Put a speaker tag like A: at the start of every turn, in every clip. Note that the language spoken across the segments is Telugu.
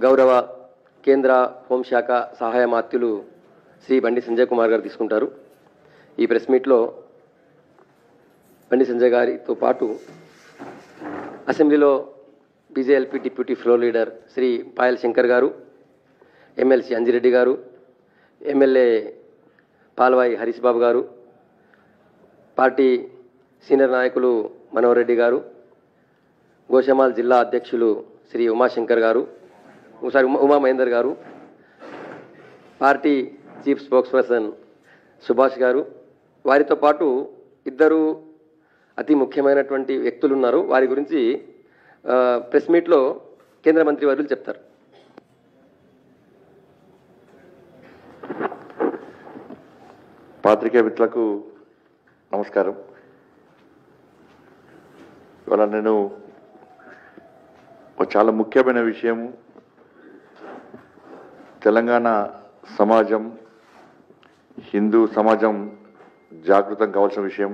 A: గౌరవ కేంద్ర హోంశాఖ సహాయ మాత్యులు శ్రీ బండి సంజయ్ కుమార్ గారు తీసుకుంటారు. ఈ ప్రెస్ మీట్లో బండి సంజయ్ గారితో పాటు అసెంబ్లీలో BJLP deputy floor leader Shri Payal Shankar గారు, ఎమ్మెల్సీ అంజిరెడ్డి గారు, ఎమ్మెల్యే పాల్వాయి హరీష్ బాబు గారు, పార్టీ సీనియర్ నాయకులు మనోహర్ రెడ్డి గారు, గోషమాల్ జిల్లా అధ్యక్షులు శ్రీ ఉమాశంకర్ గారు, ఉమా మహేందర్ గారు, party chief spokes person Subhash గారు, వారితో పాటు ఇద్దరు అతి ముఖ్యమైనటువంటి వ్యక్తులు ఉన్నారు. వారి గురించి ప్రెస్ మీట్లో కేంద్ర మంత్రి వర్యులు చెప్తారు.
B: పాత్రికేయ మిత్రులకు నమస్కారం. ఇవాళ నేను ఒక చాలా ముఖ్యమైన విషయం, తెలంగాణ సమాజం, హిందూ సమాజం జాగృతం కావాల్సిన విషయం,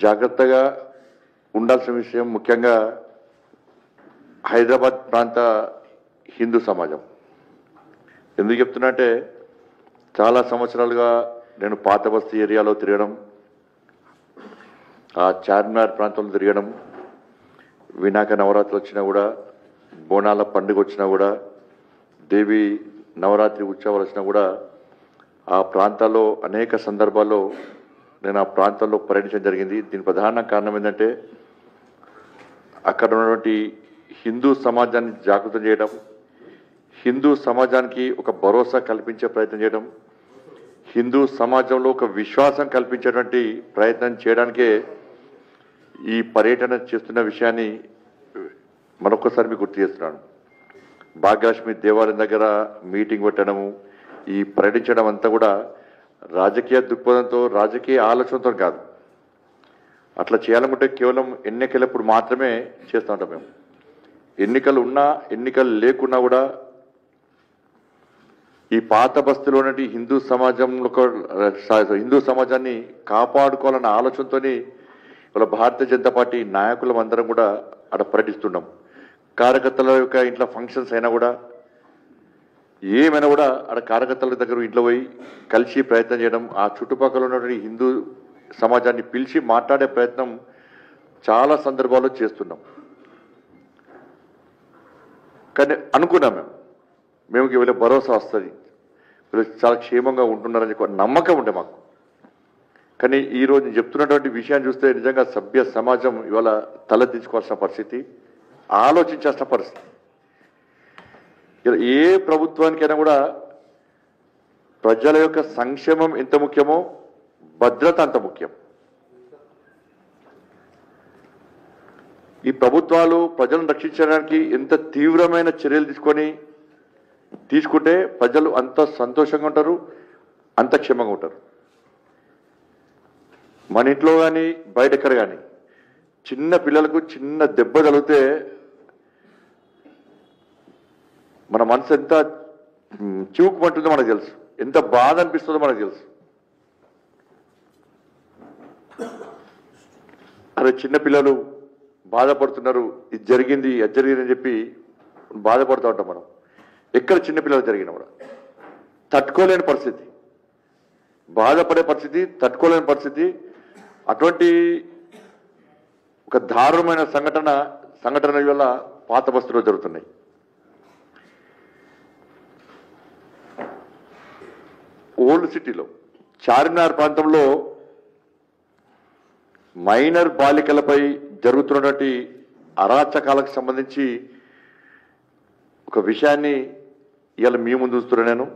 B: జాగ్రత్తగా ఉండాల్సిన విషయం, ముఖ్యంగా హైదరాబాద్ ప్రాంత హిందూ సమాజం. ఎందుకు చెప్తున్నా అంటే, చాలా సంవత్సరాలుగా నేను పాత బస్తీ ఏరియాలో తిరగడం, ఆ చార్మినార్ ప్రాంతంలో తిరగడం, వినాయక నవరాత్రులు వచ్చినా కూడా, బోనాల పండుగ వచ్చినా కూడా, దేవి నవరాత్రి ఉత్సవాలు వచ్చినా కూడా ఆ ప్రాంతాల్లో అనేక సందర్భాల్లో నేను ఆ ప్రాంతంలో పర్యటించడం జరిగింది. దీని ప్రధాన కారణం ఏంటంటే, అక్కడ ఉన్నటువంటి హిందూ సమాజాన్ని జాగృతం చేయడం, హిందూ సమాజానికి ఒక భరోసా కల్పించే ప్రయత్నం చేయడం, హిందూ సమాజంలో ఒక విశ్వాసం కల్పించేటువంటి ప్రయత్నం చేయడానికే ఈ పర్యటన చేస్తున్న విషయాన్ని మరొకసారి మీకు గుర్తు చేస్తున్నాను. భాగ్యలక్ష్మి దేవాలయం దగ్గర మీటింగ్ పెట్టడము, ఈ పర్యటించడం అంతా కూడా రాజకీయ దృక్పథంతో, రాజకీయ ఆలోచనతో కాదు. అట్లా చేయాలనుకుంటే కేవలం ఎన్నికలప్పుడు మాత్రమే చేస్తూ ఉంటాం మేము. ఎన్నికలు ఉన్నా ఎన్నికలు లేకున్నా కూడా ఈ పాత బస్తీలో ఉన్నటువంటి హిందూ సమాజాన్ని కాపాడుకోవాలన్న ఆలోచనతో ఇవాళ భారతీయ జనతా పార్టీ నాయకులం అందరం కూడా అక్కడ పర్యటిస్తున్నాం. కార్యకర్తల యొక్క ఇంట్లో ఫంక్షన్స్ అయినా కూడా, ఏమైనా కూడా అక్కడ కార్యకర్తల దగ్గర ఇంట్లో పోయి కలిసి ప్రయత్నం చేయడం, ఆ చుట్టుపక్కల ఉన్నటువంటి హిందూ సమాజాన్ని పిలిచి మాట్లాడే ప్రయత్నం చాలా సందర్భాల్లో చేస్తున్నాం. కానీ అనుకున్నాం మేము వీళ్ళ భరోసా వస్తుంది, వీళ్ళు చాలా క్షేమంగా ఉంటున్నారని చెప్పి నమ్మకం ఉండే మాకు. కానీ ఈరోజు చెప్తున్నటువంటి విషయాన్ని చూస్తే నిజంగా సభ్య సమాజం ఇవాళ తలదించుకోవాల్సిన పరిస్థితి, ఆలోచించాల్సిన పరిస్థితి. ఏ ప్రభుత్వానికైనా కూడా ప్రజల యొక్క సంక్షేమం ఎంత ముఖ్యమో భద్రత అంత ముఖ్యం. ఈ ప్రభుత్వాలు ప్రజలను రక్షించడానికి ఎంత తీవ్రమైన చర్యలు తీసుకుంటే ప్రజలు అంత సంతోషంగా ఉంటారు, అంత క్షేమంగా ఉంటారు. మన ఇంట్లో కానీ బయట ఎక్కడ కానీ చిన్న పిల్లలకు చిన్న దెబ్బ తగిలితే మన మనసు ఎంత చివుకుమంటుందో మనకు తెలుసు, ఎంత బాధ అనిపిస్తుందో మనకు తెలుసు. అరే చిన్నపిల్లలు బాధపడుతున్నారు, ఇది జరిగింది అది జరిగిందని చెప్పి బాధపడుతూ ఉంటాం మనం. ఎక్కడ చిన్నపిల్లలు జరిగినా కూడా తట్టుకోలేని పరిస్థితి, బాధపడే పరిస్థితి, తట్టుకోలేని పరిస్థితి. అటువంటి ఒక దారుణమైన సంఘటన వల్ల పాత బస్తీలో జరుగుతున్నాయి. ఓల్డ్ సిటీలో చార్మినార్ ప్రాంతంలో మైనర్ బాలికలపై జరుగుతున్నటువంటి అరాచకాలకు సంబంధించి ఒక విషయాన్ని ఇవాళ మీ ముందు చూస్తున్నా. నేను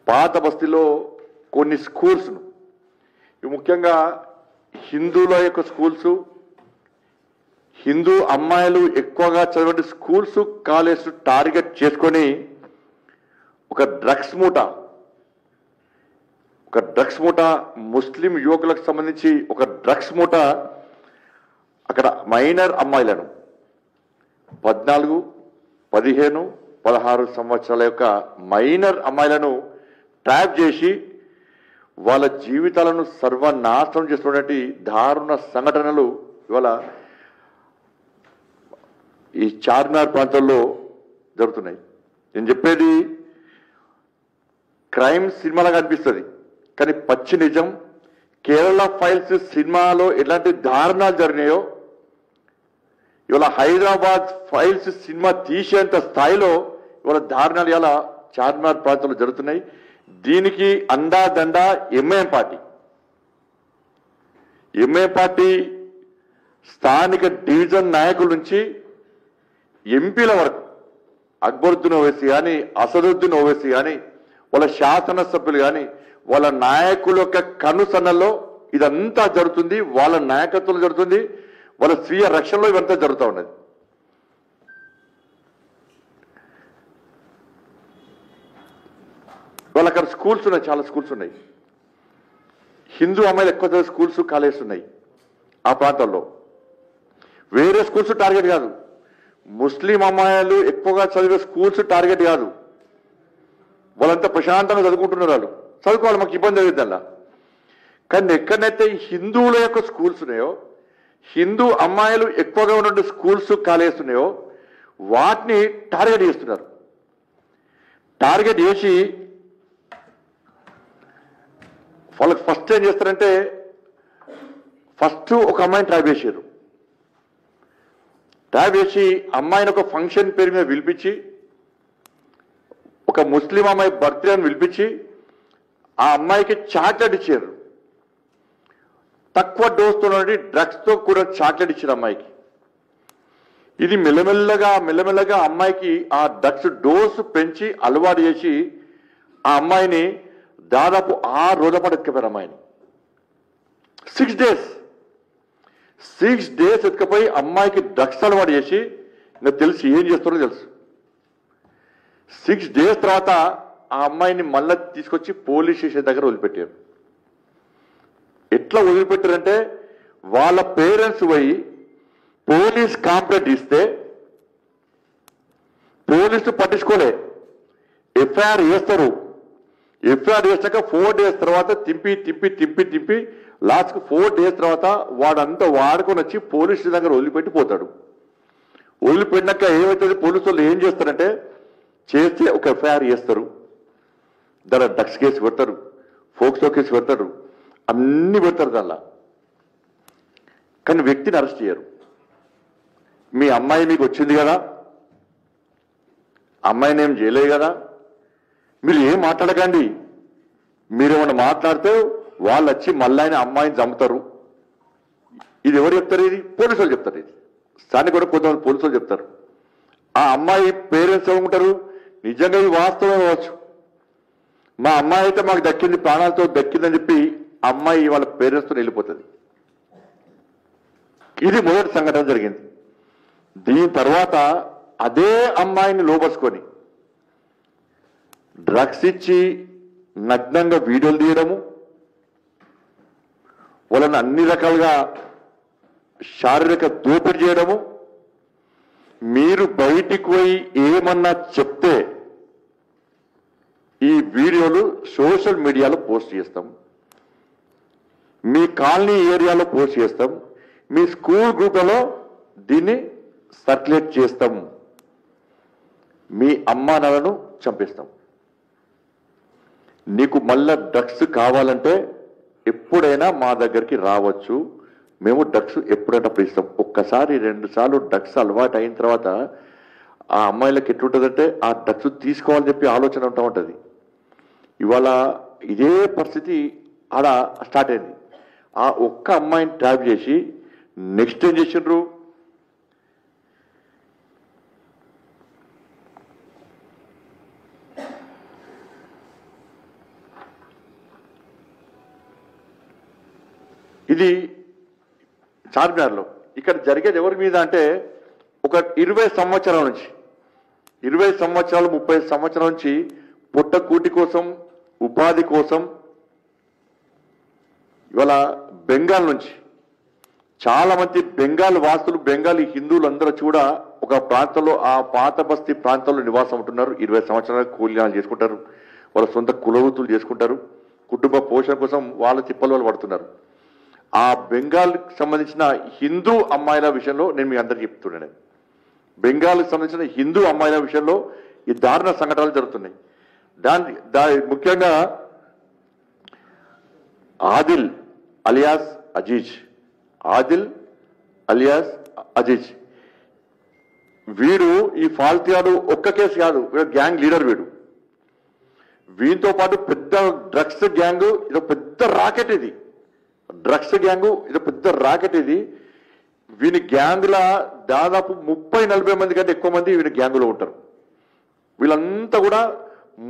B: పాత బస్తీలో కొన్ని స్కూల్స్ను, ముఖ్యంగా హిందువుల యొక్క స్కూల్స్, హిందూ అమ్మాయిలు ఎక్కువగా చదివే స్కూల్స్, కాలేజ్ టార్గెట్ చేసుకొని ఒక డ్రగ్స్ మూట, ముస్లిం యువకులకు సంబంధించి ఒక డ్రగ్స్ మూట అక్కడ మైనర్ అమ్మాయిలను 14, 15, 16 సంవత్సరాల యొక్క మైనర్ అమ్మాయిలను ట్రాప్ చేసి వాళ్ళ జీవితాలను సర్వనాశనం చేస్తున్నటువంటి దారుణ సంఘటనలు ఇవాళ ఈ చార్మినార్ ప్రాంతంలో జరుగుతున్నాయి. నేను చెప్పేది క్రైమ్ సినిమాలాగా అనిపిస్తుంది, కానీ పచ్చి నిజం. కేరళ ఫైల్స్ సినిమాలో ఎలాంటి దారుణాలు జరిగినాయో ఇవాళ హైదరాబాద్ ఫైల్స్ సినిమా తీసేంత స్థాయిలో ఇవాళ దారుణాలు ఇలా చార్మినార్ ప్రాంతంలో జరుగుతున్నాయి. దీనికి అండాదండ ఎంఐఎం పార్టీ స్థానిక డివిజన్ నాయకుల నుంచి ఎంపీల వరకు అక్బరుద్దీన్ ఓవైసీ కానీ అసదుద్దీన్ ఓవైసీ కానీ వాళ్ళ శాసనసభ్యులు కానీ వాళ్ళ నాయకుల యొక్క కనుసన్నల్లో ఇదంతా జరుగుతుంది. వాళ్ళ నాయకత్వంలో జరుగుతుంది, వాళ్ళ స్వీయ రక్షణలో ఇవంతా జరుగుతూ ఉన్నది. వాళ్ళ అక్కడ స్కూల్స్ ఉన్నాయి, చాలా స్కూల్స్ ఉన్నాయి. హిందూ అమ్మాయిలు ఎక్కువ చదివే స్కూల్స్ కాలేజెస్ ఉన్నాయి ఆ ప్రాంతాల్లో. వేరే స్కూల్స్ టార్గెట్ కాదు, ముస్లిం అమ్మాయిలు ఎక్కువగా చదివే స్కూల్స్ టార్గెట్ కాదు. వాళ్ళంతా ప్రశాంతంగా చదువుకుంటున్నారు, వాళ్ళు చదువుకోవాలి, మాకు ఇబ్బంది అవుతుంది అలా. కానీ ఎక్కడైతే హిందువుల యొక్క స్కూల్స్ ఉన్నాయో, హిందూ అమ్మాయిలు ఎక్కువగా ఉన్న స్కూల్స్ కాలేజెస్ ఉన్నాయో వాటిని టార్గెట్ చేస్తున్నారు. టార్గెట్ చేసి వాళ్ళకి ఫస్ట్ ఏం చేస్తారంటే, ఫస్ట్ ఒక అమ్మాయిని ట్రాప్ చేశారు. ట్రాప్ చేసి అమ్మాయిని ఒక ఫంక్షన్ పేరు మీద పిలిపించి, ఒక ముస్లిం అమ్మాయి బర్త్డే అని పిలిపించి ఆ అమ్మాయికి చాక్లెట్ ఇచ్చారు. తక్కువ డోస్తో డ్రగ్స్తో కూడా చాక్లెట్ ఇచ్చారు అమ్మాయికి. ఇది మెల్లమెల్లగా అమ్మాయికి ఆ డ్రగ్స్ డోసు పెంచి అలవాటు చేసి ఆ అమ్మాయిని దాదాపు 6 రోజుల పాటు ఎత్తుకపోయారు అమ్మాయిని. 6 డేస్ ఎత్తుకపోయి అమ్మాయికి డ్రగ్స్ అలవాటు చేసి ఇంకా తెలిసి ఏం చేస్తారో తెలుసు. 6 డేస్ తర్వాత ఆ అమ్మాయిని మళ్ళీ తీసుకొచ్చి పోలీస్ స్టేషన్ దగ్గర వదిలిపెట్టారు. ఎట్లా వదిలిపెట్టారంటే, వాళ్ళ పేరెంట్స్ పోయి పోలీస్ కంప్లైంట్ ఇస్తే పోలీసులు పట్టించుకోలే. ఎఫ్ఐఆర్ చేస్తారు. ఎఫ్ఐఆర్ చేశాక 4 డేస్ తర్వాత తింపి లాస్ట్కి 4 డేస్ తర్వాత వాడంతా వాడుకొని వచ్చి పోలీస్ స్టేషన్ దగ్గర వదిలిపెట్టి పోతాడు. వదిలిపెట్టినాక ఏమవుతుంది, పోలీసు వాళ్ళు ఏం చేస్తారంటే, చేస్తే ఒక ఎఫ్ఐఆర్ చేస్తారు, దాని డ్రగ్స్ కేసు పెడతారు, ఫోక్సో కేసు పెడతారు, అన్ని పెడతారు దానిలో. కానీ వ్యక్తిని అరెస్ట్ చేయరు. మీ అమ్మాయి మీకు వచ్చింది కదా, అమ్మాయిని ఏం చేయలేదు కదా, మీరు ఏం మాట్లాడకండి. మీరేమన్నా మాట్లాడితే వాళ్ళు వచ్చి మళ్ళీ ఆయన అమ్మాయిని చంపుతారు. ఇది ఎవరు చెప్తారు? ఇది పోలీసు వాళ్ళు చెప్తారు. ఇది స్థానిక కూడా కొంతమంది పోలీసు వాళ్ళు చెప్తారు. ఆ అమ్మాయి పేరెంట్స్ ఏమనుకుంటారు, నిజంగా ఇది వాస్తవం అవ్వచ్చు, మా అమ్మాయి అయితే మాకు దక్కింది, ప్రాణాలతో దక్కిందని చెప్పి అమ్మాయి వాళ్ళ పేరెంట్స్తో వెళ్ళిపోతుంది. ఇది మొదటి సంఘటన జరిగింది. దీని తర్వాత అదే అమ్మాయిని లోపరుచుకొని డ్రగ్స్ ఇచ్చి నగ్నంగా వీడియోలు తీయడము, వాళ్ళని అన్ని రకాలుగా శారీరక దోపిడీ చేయడము. మీరు బయటికి పోయి ఏమన్నా చెప్తే ఈ వీడియోలు సోషల్ మీడియాలో పోస్ట్ చేస్తాం, మీ కాలనీ ఏరియాలో పోస్ట్ చేస్తాం, మీ స్కూల్ గ్రూప్లలో దీన్ని సర్క్యులేట్ చేస్తాం, మీ అమ్మానాలను చంపేస్తాం. నీకు మళ్ళా డ్రగ్స్ కావాలంటే ఎప్పుడైనా మా దగ్గరికి రావచ్చు, మేము డ్రగ్స్ ఎప్పుడైనా ఇస్తాం. ఒక్కసారి 2 సార్లు డ్రగ్స్ అలవాటు అయిన తర్వాత ఆ అమ్మాయిలకు ఎట్లుంటుందంటే ఆ డ్రగ్స్ తీసుకోవాలని చెప్పి ఆలోచన ఉంటుంది. ఇవాళ ఇదే పరిస్థితి ఆడ స్టార్ట్ అయింది. ఆ ఒక్క అమ్మాయిని ట్రాప్ చేసి నెక్స్ట్ ఏం చేసిండ్రు, ఇది చార్మినార్లో. ఇక్కడ జరిగేది ఎవరి మీద అంటే, ఒక 20 సంవత్సరాల నుంచి 20 సంవత్సరాలు 30 సంవత్సరాల నుంచి పుట్టకూటి కోసం, ఉపాధి కోసం ఇవాళ బెంగాల్ నుంచి చాలా మంది బెంగాల్ వాసులు, బెంగాలీ హిందువులు అందరూ కూడా ఒక ప్రాంతంలో, ఆ పాత బస్తీ ప్రాంతంలో నివాసం ఉంటున్నారు. 20 సంవత్సరాలు కూలీనాలు చేసుకుంటారు, వాళ్ళ సొంత కులవృత్తులు చేసుకుంటారు, కుటుంబ పోషణ కోసం వాళ్ళ తిప్పలు వాళ్ళు పడుతున్నారు. ఆ బెంగాల్కి సంబంధించిన హిందూ అమ్మాయిల విషయంలో నేను మీ అందరికీ చెప్తున్నాను. బెంగాల్కి సంబంధించిన హిందూ అమ్మాయిల విషయంలో ఈ దారుణ సంఘటనలు జరుగుతున్నాయి. ముఖ్యంగా ఆదిల్ అలియాస్ అజీజ్ వీడు ఈ ఫాల్తియాడు ఒక్క కేసు కాదు, వీడు గ్యాంగ్ లీడర్. వీటితో పాటు పెద్ద డ్రగ్స్ గ్యాంగ్, ఇది పెద్ద రాకెట్. ఇది పెద్ద రాకెట్. వీని గ్యాంగ్ల దాదాపు 30-40 మంది కంటే ఎక్కువ మంది వీని గ్యాంగులో ఉంటారు. వీళ్ళంతా కూడా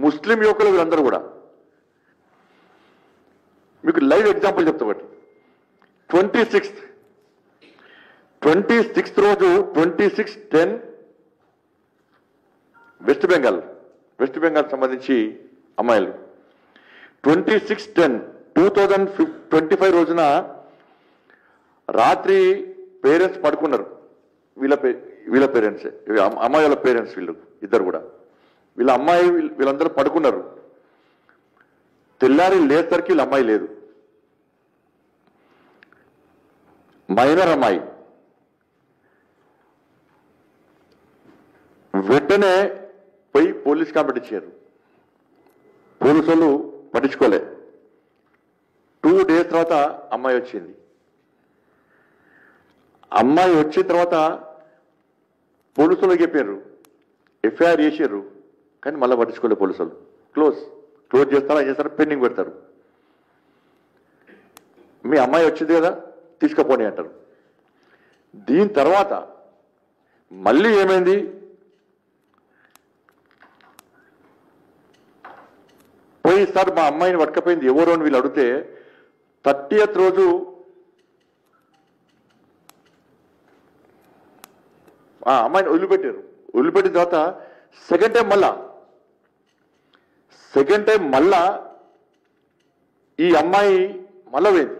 B: ముస్లిం యువకులు. వీళ్ళందరూ కూడా మీకు లైవ్ ఎగ్జాంపుల్ చెప్తా. ఒకటి 26th రోజు 26/10 వెస్ట్ బెంగాల్ సంబంధించి అమ్మాయిలు 26/10/2025 రోజున రాత్రి పేరెంట్స్ పడుకున్నారు. వీళ్ళ పేరెంట్సే, అమ్మాయి వాళ్ళ పేరెంట్స్. వీళ్ళు ఇద్దరు కూడా వీళ్ళందరూ పడుకున్నారు. తెల్లారి లేసరికి వీళ్ళ అమ్మాయి లేదు. మైనర్ అమ్మాయి. వెంటనే పోయి పోలీస్ కంప్లైంట్ ఇచ్చారు. పోలీసు వాళ్ళు పట్టించుకోలే. 2 days తర్వాత అమ్మాయి వచ్చింది. అమ్మాయి వచ్చిన తర్వాత పోలీసు వాళ్ళు చెప్పారు, ఎఫ్ఐఆర్ చేశారు. కానీ మళ్ళీ పట్టించుకోలే పోలీసు వాళ్ళు. క్లోజ్ చేస్తారా, ఏం చేస్తారా, పెండింగ్ పెడతారు. మీ అమ్మాయి వచ్చింది కదా, తీసుకుపోని అంటారు. దీని తర్వాత మళ్ళీ ఏమైంది, పోయిసారి మా అమ్మాయిని పట్టుకపోయింది ఎవరు అని వీళ్ళు అడిగితే 30th రోజు ఆ అమ్మాయిని వదిలిపెట్టారు. వదిలిపెట్టిన తర్వాత సెకండ్ టైం మళ్ళా ఈ అమ్మాయి మళ్ళా పోయింది.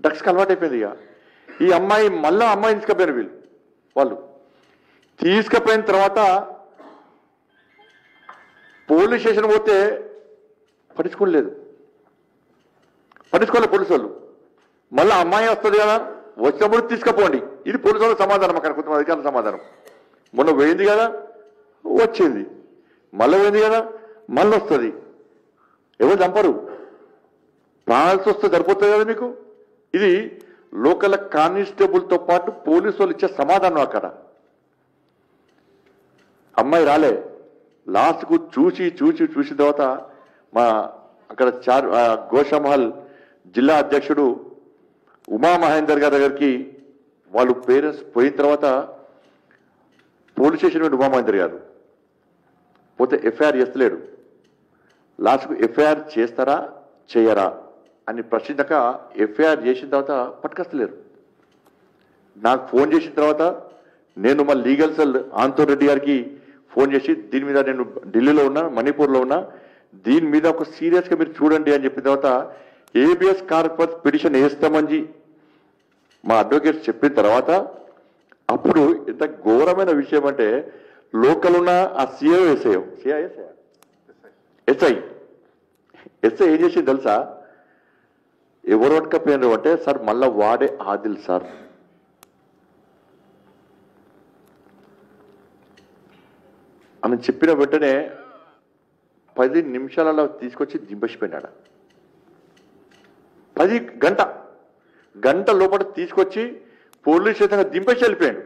B: డ్రగ్స్కి అలవాటు అయిపోయింది. ఇక ఈ అమ్మాయి మళ్ళా అమ్మాయిని తీసుకుపోయారు వాళ్ళు. తీసుకుపోయిన తర్వాత పోలీస్ స్టేషన్ పోతే పట్టించుకోలే పోలీసు వాళ్ళు. మళ్ళీ అమ్మాయి వస్తుంది కదా, వచ్చినప్పుడు తీసుకుపోండి. ఇది పోలీసు వాళ్ళ సమాధానం, అక్కడ కొంతమంది అధికారుల సమాధానం. మొన్న పోయింది కదా, వచ్చింది, మళ్ళీ పోయింది కదా, మళ్ళీ వస్తుంది. ఎవరు చంపరు, ప్రాణాల్సి వస్తే సరిపోతుంది కదా మీకు. ఇది లోకల్ కానిస్టేబుల్తో పాటు పోలీసు వాళ్ళు ఇచ్చే సమాధానం. అక్కడ అమ్మాయి రాలే. లాస్ట్కు చూసిన తర్వాత మా అక్కడ గోషామహల్ జిల్లా అధ్యక్షుడు ఉమామహేందర్ గారి దగ్గరికి వాళ్ళు పేరెంట్స్ పోయిన తర్వాత పోలీస్ స్టేషన్ నుండి ఉమామహేందర్ గారు పోతే ఎఫ్ఐఆర్ చేస్తలేడు. లాస్ట్కు ఎఫ్ఐఆర్ చేస్తారా చేయరా అని ప్రశ్నించాక ఎఫ్ఐఆర్ చేసిన తర్వాత పట్టుకొస్తలేరు. నాకు ఫోన్ చేసిన తర్వాత నేను మా లీగల్ సెల్ ఆంతోన్ రెడ్డి గారికి ఫోన్ చేసి దీని మీద నేను ఢిల్లీలో ఉన్నా, మణిపూర్లో ఉన్నా, దీని మీద ఒక సీరియస్గా మీరు చూడండి అని చెప్పిన తర్వాత ఏబిఎస్ కార్పస్ పిటిషన్ వేస్తామని మా అడ్వకేట్స్ చెప్పిన తర్వాత అప్పుడు ఎంత ఘోరమైన విషయం అంటే లోకల్ ఉన్న ఆ ఎస్ఐ ఏం చేసింది తెలుసా? ఎవరు పట్టుకపోయినారు అంటే, సార్ మళ్ళా వాడే ఆదిల్ సార్. అని చెప్పిన వెంటనే 10 నిమిషాలలో తీసుకొచ్చి దింపేసిపోయినాడు. 10 గంట లోపల తీసుకొచ్చి పోలీస్ స్టేషన్గా దింపేసి వెళ్ళిపోయాడు.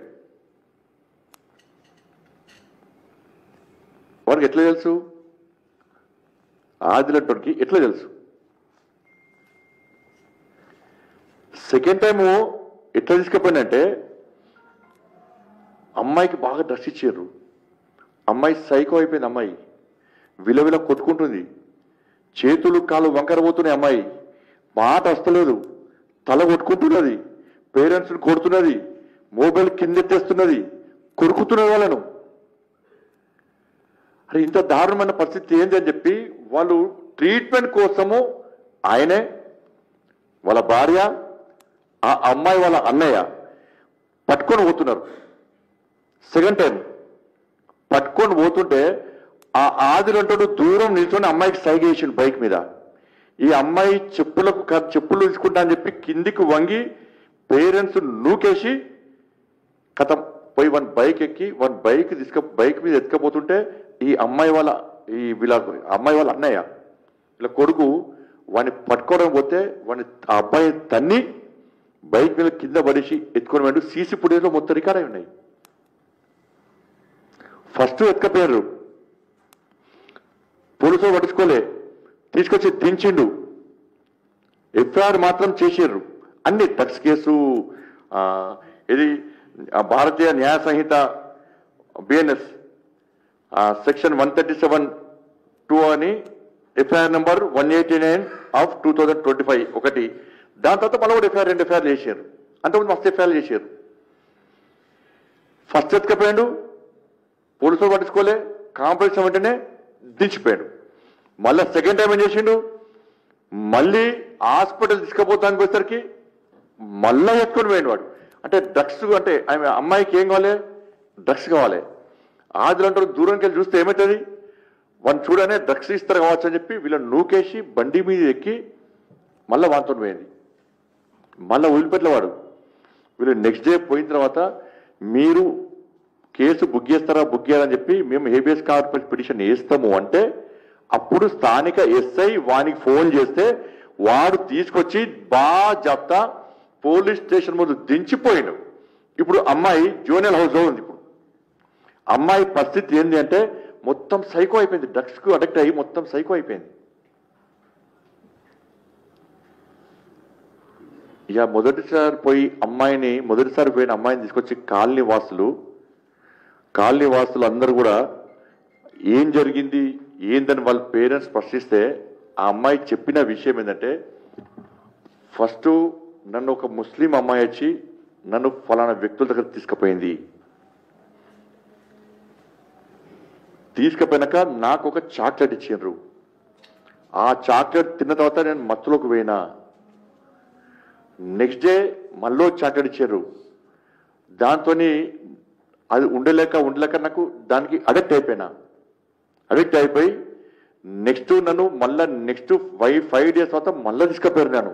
B: వారికి ఎట్లా తెలుసు? ఆదిలంటోడికి ఎట్లా తెలుసు? సెకండ్ టైము ఎట్లా తీసుకుపోయినంటే అమ్మాయికి బాగా డ్రెస్ ఇచ్చారు. అమ్మాయి సైకో అయిపోయింది. అమ్మాయి విలవిల కొట్టుకుంటుంది, చేతులు కాళ్ళు వంకరబోతున్నాయి. అమ్మాయి మాట వస్తలేదు, తల కొట్టుకుంటున్నది, పేరెంట్స్ని కొడుతున్నది, మొబైల్ కిందెత్తేస్తున్నది, కొరుకుతున్నది వాళ్ళను. అరే ఇంత దారుణమైన పరిస్థితి ఏంటి అని చెప్పి వాళ్ళు ట్రీట్మెంట్ కోసము ఆయనే, వాళ్ళ భార్య, ఆ అమ్మాయి వాళ్ళ అన్నయ్య పట్టుకొని పోతున్నారు. సెకండ్ టైం పట్టుకొని పోతుంటే ఆ ఆదిలంటాడు దూరం నిల్చొని అమ్మాయికి సైగ చేసిండు బైక్ మీద. ఈ అమ్మాయి చెప్పులు తీసుకుంటా అని చెప్పి కిందికి వంగి పేరెంట్స్ నూకేసి కథం పోయి వన్ బైక్ ఎక్కి బైక్ మీద ఎత్తుకపోతుంటే ఈ అమ్మాయి వాళ్ళ అమ్మాయి వాళ్ళ అన్నయ్య ఇలా కొడుకు వాడిని పట్టుకోవడం పోతే ఆ అబ్బాయి తన్ని బైక్ మీద కింద పడేసి ఎత్తుకొని వెంట సీసీ ఫుటేజ్లో మొత్తం రికార్డ్ అయి ఉన్నాయి. ఫస్ట్ ఎత్తుకపోయారు, పోలీసులు పట్టించుకోలే, తీసుకొచ్చి దించిండు, ఎఫ్ఐఆర్ మాత్రం చేసారు. అన్ని డ్రగ్స్ కేసు, ఇది భారతీయ న్యాయ సంహిత బిఎన్ఎస్ సెక్షన్ 137(2) అని ఎఫ్ఐఆర్ నెంబర్ 189/2025 ఒకటి. దాని తర్వాత మళ్ళీ కూడా ఎఫ్ఐఆర్ 2 ఎఫ్ఐఆర్లు చేశారు. అంతకుముందు మస్తు ఎఫ్ఐఆర్లు చేశారు. ఫస్ట్ ఎత్తుకపోయాడు, పోలీసులు పట్టించుకోలే, కాంప్రమైజ్ వెంటనే దించిపోయాడు. మళ్ళీ సెకండ్ టైం ఏం చేసిండు, మళ్ళీ హాస్పిటల్ తీసుకుపోతానికి వచ్చేసరికి మళ్ళా ఎత్తుకొని పోయాడు వాడు. అంటే డ్రగ్స్, అంటే ఆమె అమ్మాయికి ఏం కావాలి, డ్రగ్స్ కావాలి. ఆదులు అంటారు దూరంకి వెళ్ళి చూస్తే ఏమవుతుంది, వాళ్ళు చూడనే డ్రగ్స్ ఇస్తారు కావచ్చు అని చెప్పి వీళ్ళని నూకేసి బండి మీద ఎక్కి మళ్ళీ వాంతో పోయింది. మళ్ళీ వదిలిపెట్ల వాడు. వీళ్ళు నెక్స్ట్ డే పోయిన తర్వాత మీరు కేసు బుక్ చేస్తారా, బుక్ చేయాలని చెప్పి మేము హేబియస్ కార్పస్ పిటిషన్ వేస్తాము అంటే అప్పుడు స్థానిక ఎస్ఐ వానికి ఫోన్ చేస్తే వాడు తీసుకొచ్చి బాజాప్తా పోలీస్ స్టేషన్ ముందు దించిపోయాడు. ఇప్పుడు అమ్మాయి జూనియర్ హౌస్లో ఉంది. ఇప్పుడు అమ్మాయి పరిస్థితి ఏంటి అంటే మొత్తం సైకో అయిపోయింది, డ్రగ్స్కు అడిక్ట్ అయ్యి మొత్తం సైకో అయిపోయింది. ఇక మొదటిసారి పోయిన అమ్మాయిని తీసుకొచ్చి కాలనీ వాసులు అందరూ కూడా ఏం జరిగింది ఏందని వాళ్ళ పేరెంట్స్ ప్రశ్నిస్తే ఆ అమ్మాయి చెప్పిన విషయం ఏంటంటే, ఫస్ట్ నన్ను ఒక ముస్లిం అమ్మాయి వచ్చి నన్ను ఫలానా వ్యక్తుల దగ్గర తీసుకుపోయినాక నాకు ఒక చాక్లెట్ ఇచ్చిండ్రు. ఆ చాక్లెట్ తిన్న తర్వాత నేను మత్తులోకి పోయినా. నెక్స్ట్ డే మళ్ళీ చాక్లెట్ ఇచ్చారు. దాంతో అది ఉండలేక నాకు దానికి అడిక్ట్ అయిపోయి నెక్స్ట్ నన్ను మళ్ళీ నెక్స్ట్ 5 days తర్వాత మళ్ళీ తీసుకుపోయారు.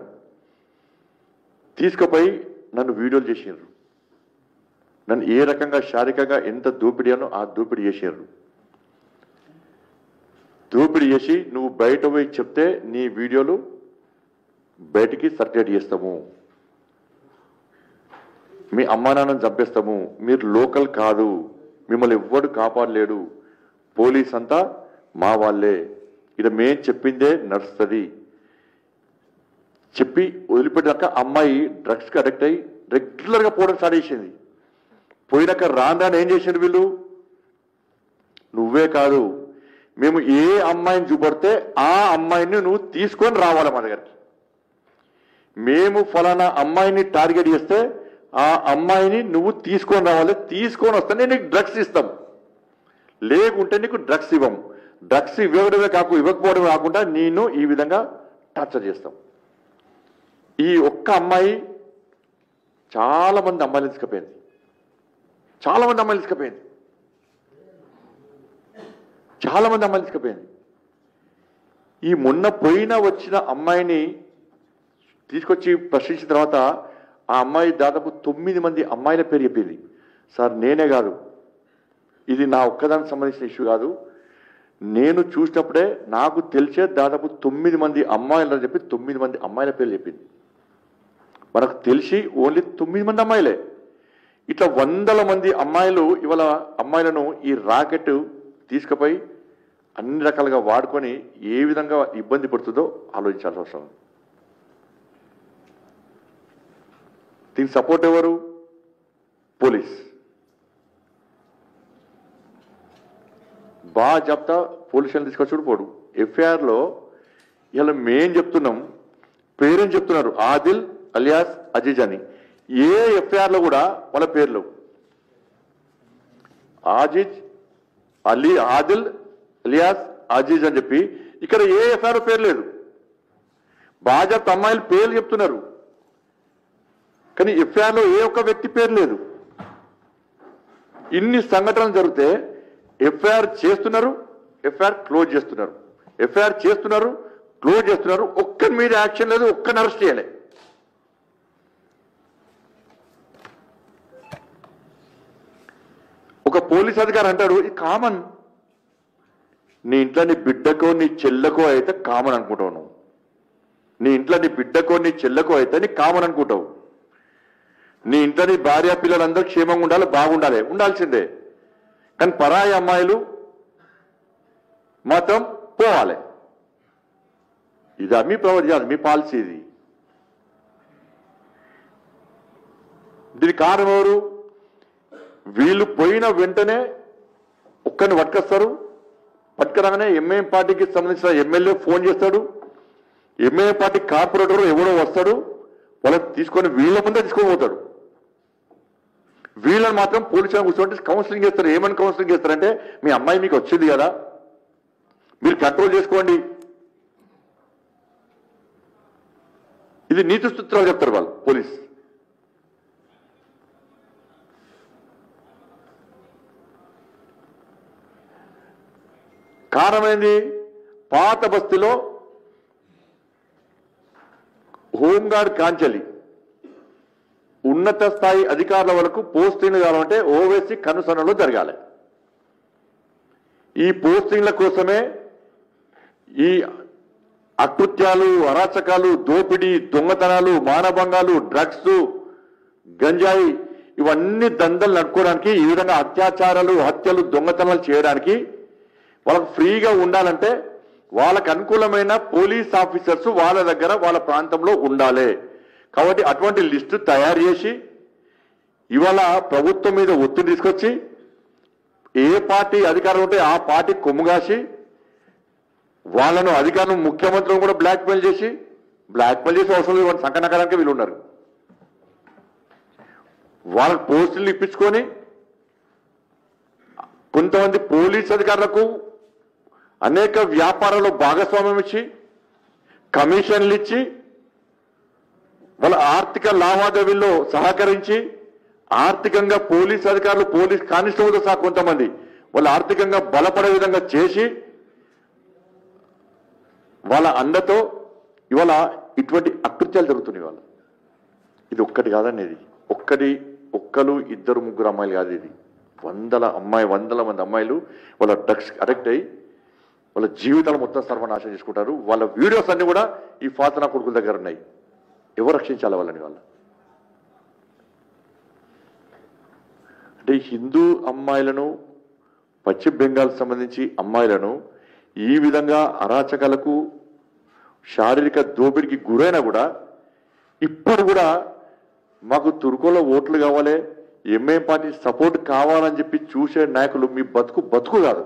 B: తీసుకుపోయి నన్ను వీడియోలు చేసారు. నన్ను ఏ రకంగా శారీరకంగా ఎంత దోపిడీ అనో ఆ దోపిడీ చేసారు. దోపిడీ చేసి నువ్వు బయట పోయి చెప్తే నీ వీడియోలు బయటికి సర్క్యులేట్ చేస్తాము, మీ అమ్మా నాన్నని చంపేస్తాము, మీరు లోకల్ కాదు, మిమ్మల్ని ఎవ్వడు కాపాడలేడు, పోలీస్ అంతా మా వాళ్ళే, ఇది మేం చెప్పిందే నడుస్తుంది చెప్పి వదిలిపెట్టాక అమ్మాయి డ్రగ్స్కి అడిక్ట్ అయ్యి రెగ్యులర్గా పోవడం స్టార్ట్ చేసింది. పోయినాక రాను ఏం చేసిండు వీళ్ళు, నువ్వే కాదు మేము ఏ అమ్మాయిని చూపడితే ఆ అమ్మాయిని నువ్వు తీసుకొని రావాలి మా దగ్గరికి, మేము ఫలానా అమ్మాయిని టార్గెట్ చేస్తే ఆ అమ్మాయిని నువ్వు తీసుకొని రావాలి, తీసుకొని వస్తేనే నీకు డ్రగ్స్ ఇస్తాం, లేకుంటే నీకు డ్రగ్స్ ఇవ్వం, డ్రగ్స్ ఇవ్వకపోవడమే కాకుండా నేను ఈ విధంగా టార్చర్ చేస్తాం. ఈ ఒక్క అమ్మాయి చాలా మంది అమ్మాయిలు తీసుకుపోయింది. ఈ మొన్న వచ్చిన అమ్మాయిని తీసుకొచ్చి ప్రశ్నించిన తర్వాత ఆ అమ్మాయి దాదాపు 9 మంది అమ్మాయిల పేరు చెప్పింది. సార్ నేనే కాదు, ఇది నా ఒక్కదానికి సంబంధించిన ఇష్యూ కాదు, నేను చూసినప్పుడే నాకు తెలిసే దాదాపు 9 మంది అమ్మాయిలు అని చెప్పి 9 మంది అమ్మాయిల పేర్లు చెప్పింది. మనకు తెలిసి ఓన్లీ 9 మంది అమ్మాయిలే. ఇట్లా 100ల మంది అమ్మాయిలు ఇవాళ అమ్మాయిలను ఈ రాకెట్ తీసుకుపోయి అన్ని రకాలుగా వాడుకొని ఏ విధంగా ఇబ్బంది పడుతుందో ఆలోచించాల్సిన అవసరం. దీనికి సపోర్ట్ ఎవరు? పోలీస్. బాగా చెప్తా పోలీసులను తీసుకొచ్చి పోడు. ఎఫ్ఐఆర్లో ఇలా మేం చెప్తున్నాం, పేరెంట్స్ చెప్తున్నారు ఆదిల్ అలియాస్ అజీజ్ అని. ఏ ఎఫ్ఐఆర్లో కూడా వాళ్ళ పేర్లు ఆదిల్ అలియాస్ అజీజ్ అని చెప్పి ఇక్కడ ఏ ఎఫ్ఐఆర్ పేరు లేదు. బాజాప్త అమ్మాయిల పేర్లు చెప్తున్నారు కానీ ఎఫ్ఐఆర్లో ఏ ఒక్క వ్యక్తి పేరు లేదు. ఇన్ని సంఘటనలు జరిగితే ఎఫ్ఐఆర్ చేస్తున్నారు, ఎఫ్ఐఆర్ క్లోజ్ చేస్తున్నారు, ఎఫ్ఐఆర్ చేస్తున్నారు, క్లోజ్ చేస్తున్నారు. ఒక్కరి మీద యాక్షన్ లేదు, ఒక్కరిని అరెస్ట్ చేయలే. ఒక పోలీస్ అధికారి అంటాడు ఇది కామన్. నీ ఇంట్లో నీ బిడ్డకో నీ చెల్లెకో అయితే కామన్ అనుకుంటావు నువ్వు. నీ ఇంట్లో నీ బిడ్డకో నీ చెల్లెకో అయితే నీ కామన్ అనుకుంటావు. నీ ఇంట్లో నీ భార్య పిల్లలందరూ క్షేమంగా ఉండాలి, బాగుండాలి, ఉండాల్సిందే. కానీ పరాయి అమ్మాయిలు మాత్రం పోవాలి. ఇది మీ ప్రవర్తన, మీ పాలసీ ఇది. దీనికి కారణం ఎవరు? వీళ్ళు పోయిన వెంటనే ఒక్కరిని పట్టుకొస్తారు. పట్టుకురాగానే ఎంఐఎం పార్టీకి సంబంధించిన ఎమ్మెల్యే ఫోన్ చేస్తాడు. ఎంఐఎం పార్టీ కార్పొరేటర్ ఎవడో వస్తాడు, వాళ్ళని తీసుకొని వీళ్ళ ముందే తీసుకొని పోతాడు. వీళ్ళని మాత్రం పోలీసులను కూర్చోండి కౌన్సిలింగ్ చేస్తారు. ఏమని కౌన్సిలింగ్ చేస్తారంటే మీ అమ్మాయి మీకు వచ్చింది కదా, మీరు కంట్రోల్ చేసుకోండి. ఇది నీతి సూత్రాలు చెప్తారు వాళ్ళు పోలీస్. కారణమైంది పాత బస్తీలో హోంగార్డ్ కాంచెలి ఉన్నత స్థాయి అధికారుల వరకు పోస్టింగ్లు కావాలంటే ఓవైసీ కనుసనలో జరగాలి. ఈ పోస్టింగ్ల కోసమే ఈ అకృత్యాలు, అరాచకాలు, దోపిడీ, దొంగతనాలు, మానభంగాలు, డ్రగ్స్, గంజాయి ఇవన్నీ దందలు నడుపుకోవడానికి, ఈ విధంగా అత్యాచారాలు, హత్యలు, దొంగతనాలు చేయడానికి వాళ్ళకు ఫ్రీగా ఉండాలంటే వాళ్ళకు అనుకూలమైన పోలీస్ ఆఫీసర్స్ వాళ్ళ దగ్గర వాళ్ళ ప్రాంతంలో ఉండాలి. కాబట్టి అటువంటి లిస్టు తయారు చేసి ఇవాళ ప్రభుత్వం మీద ఒత్తిడి తీసుకొచ్చి ఏ పార్టీ అధికారం ఉంటే ఆ పార్టీ కొమ్ముగాసి వాళ్ళను అధికారం ముఖ్యమంత్రులను కూడా బ్లాక్మెయిల్ చేసి అవసరం లేదు, సంకనకరానికి వీళ్ళు ఉన్నారు. వాళ్ళకు పోస్టులు ఇప్పించుకొని కొంతమంది పోలీస్ అధికారులకు అనేక వ్యాపారాల్లో భాగస్వామ్యం ఇచ్చి కమిషన్లు ఇచ్చి వాళ్ళ ఆర్థిక లావాదేవీల్లో సహకరించి ఆర్థికంగా పోలీస్ అధికారులు, పోలీస్ కానిస్టేబుల్తో సహా కొంతమంది వాళ్ళు ఆర్థికంగా బలపడే విధంగా చేసి వాళ్ళ అండతో ఇవాళ ఇటువంటి అకృత్యాలు జరుగుతున్నాయి. ఇవాళ ఇది ఒక్కటి కాదండి, ఇది ఒక్కరు ఇద్దరు ముగ్గురు అమ్మాయిలు కాదు, ఇది వందల మంది అమ్మాయిలు వాళ్ళ డ్రగ్స్ అడిక్ట్ అయ్యి వాళ్ళ జీవితాలు మొత్తం సర్వనాశనం చేసుకుంటారు. వాళ్ళ వీడియోస్ అన్ని కూడా ఈ ఫాతనా కొడుకుల దగ్గర ఉన్నాయి. ఎవరు రక్షించాలి వాళ్ళని? వాళ్ళ అంటే హిందూ అమ్మాయిలను, పశ్చిమ బెంగాల్ సంబంధించి అమ్మాయిలను ఈ విధంగా అరాచకాలకు, శారీరక దోపిడికి గురైనా కూడా ఇప్పుడు కూడా మాకు తుర్కోలో ఓట్లు కావాలి, ఎంఐఎం పార్టీ సపోర్ట్ కావాలని చెప్పి చూసే నాయకులు మీ బతుకు కాదు.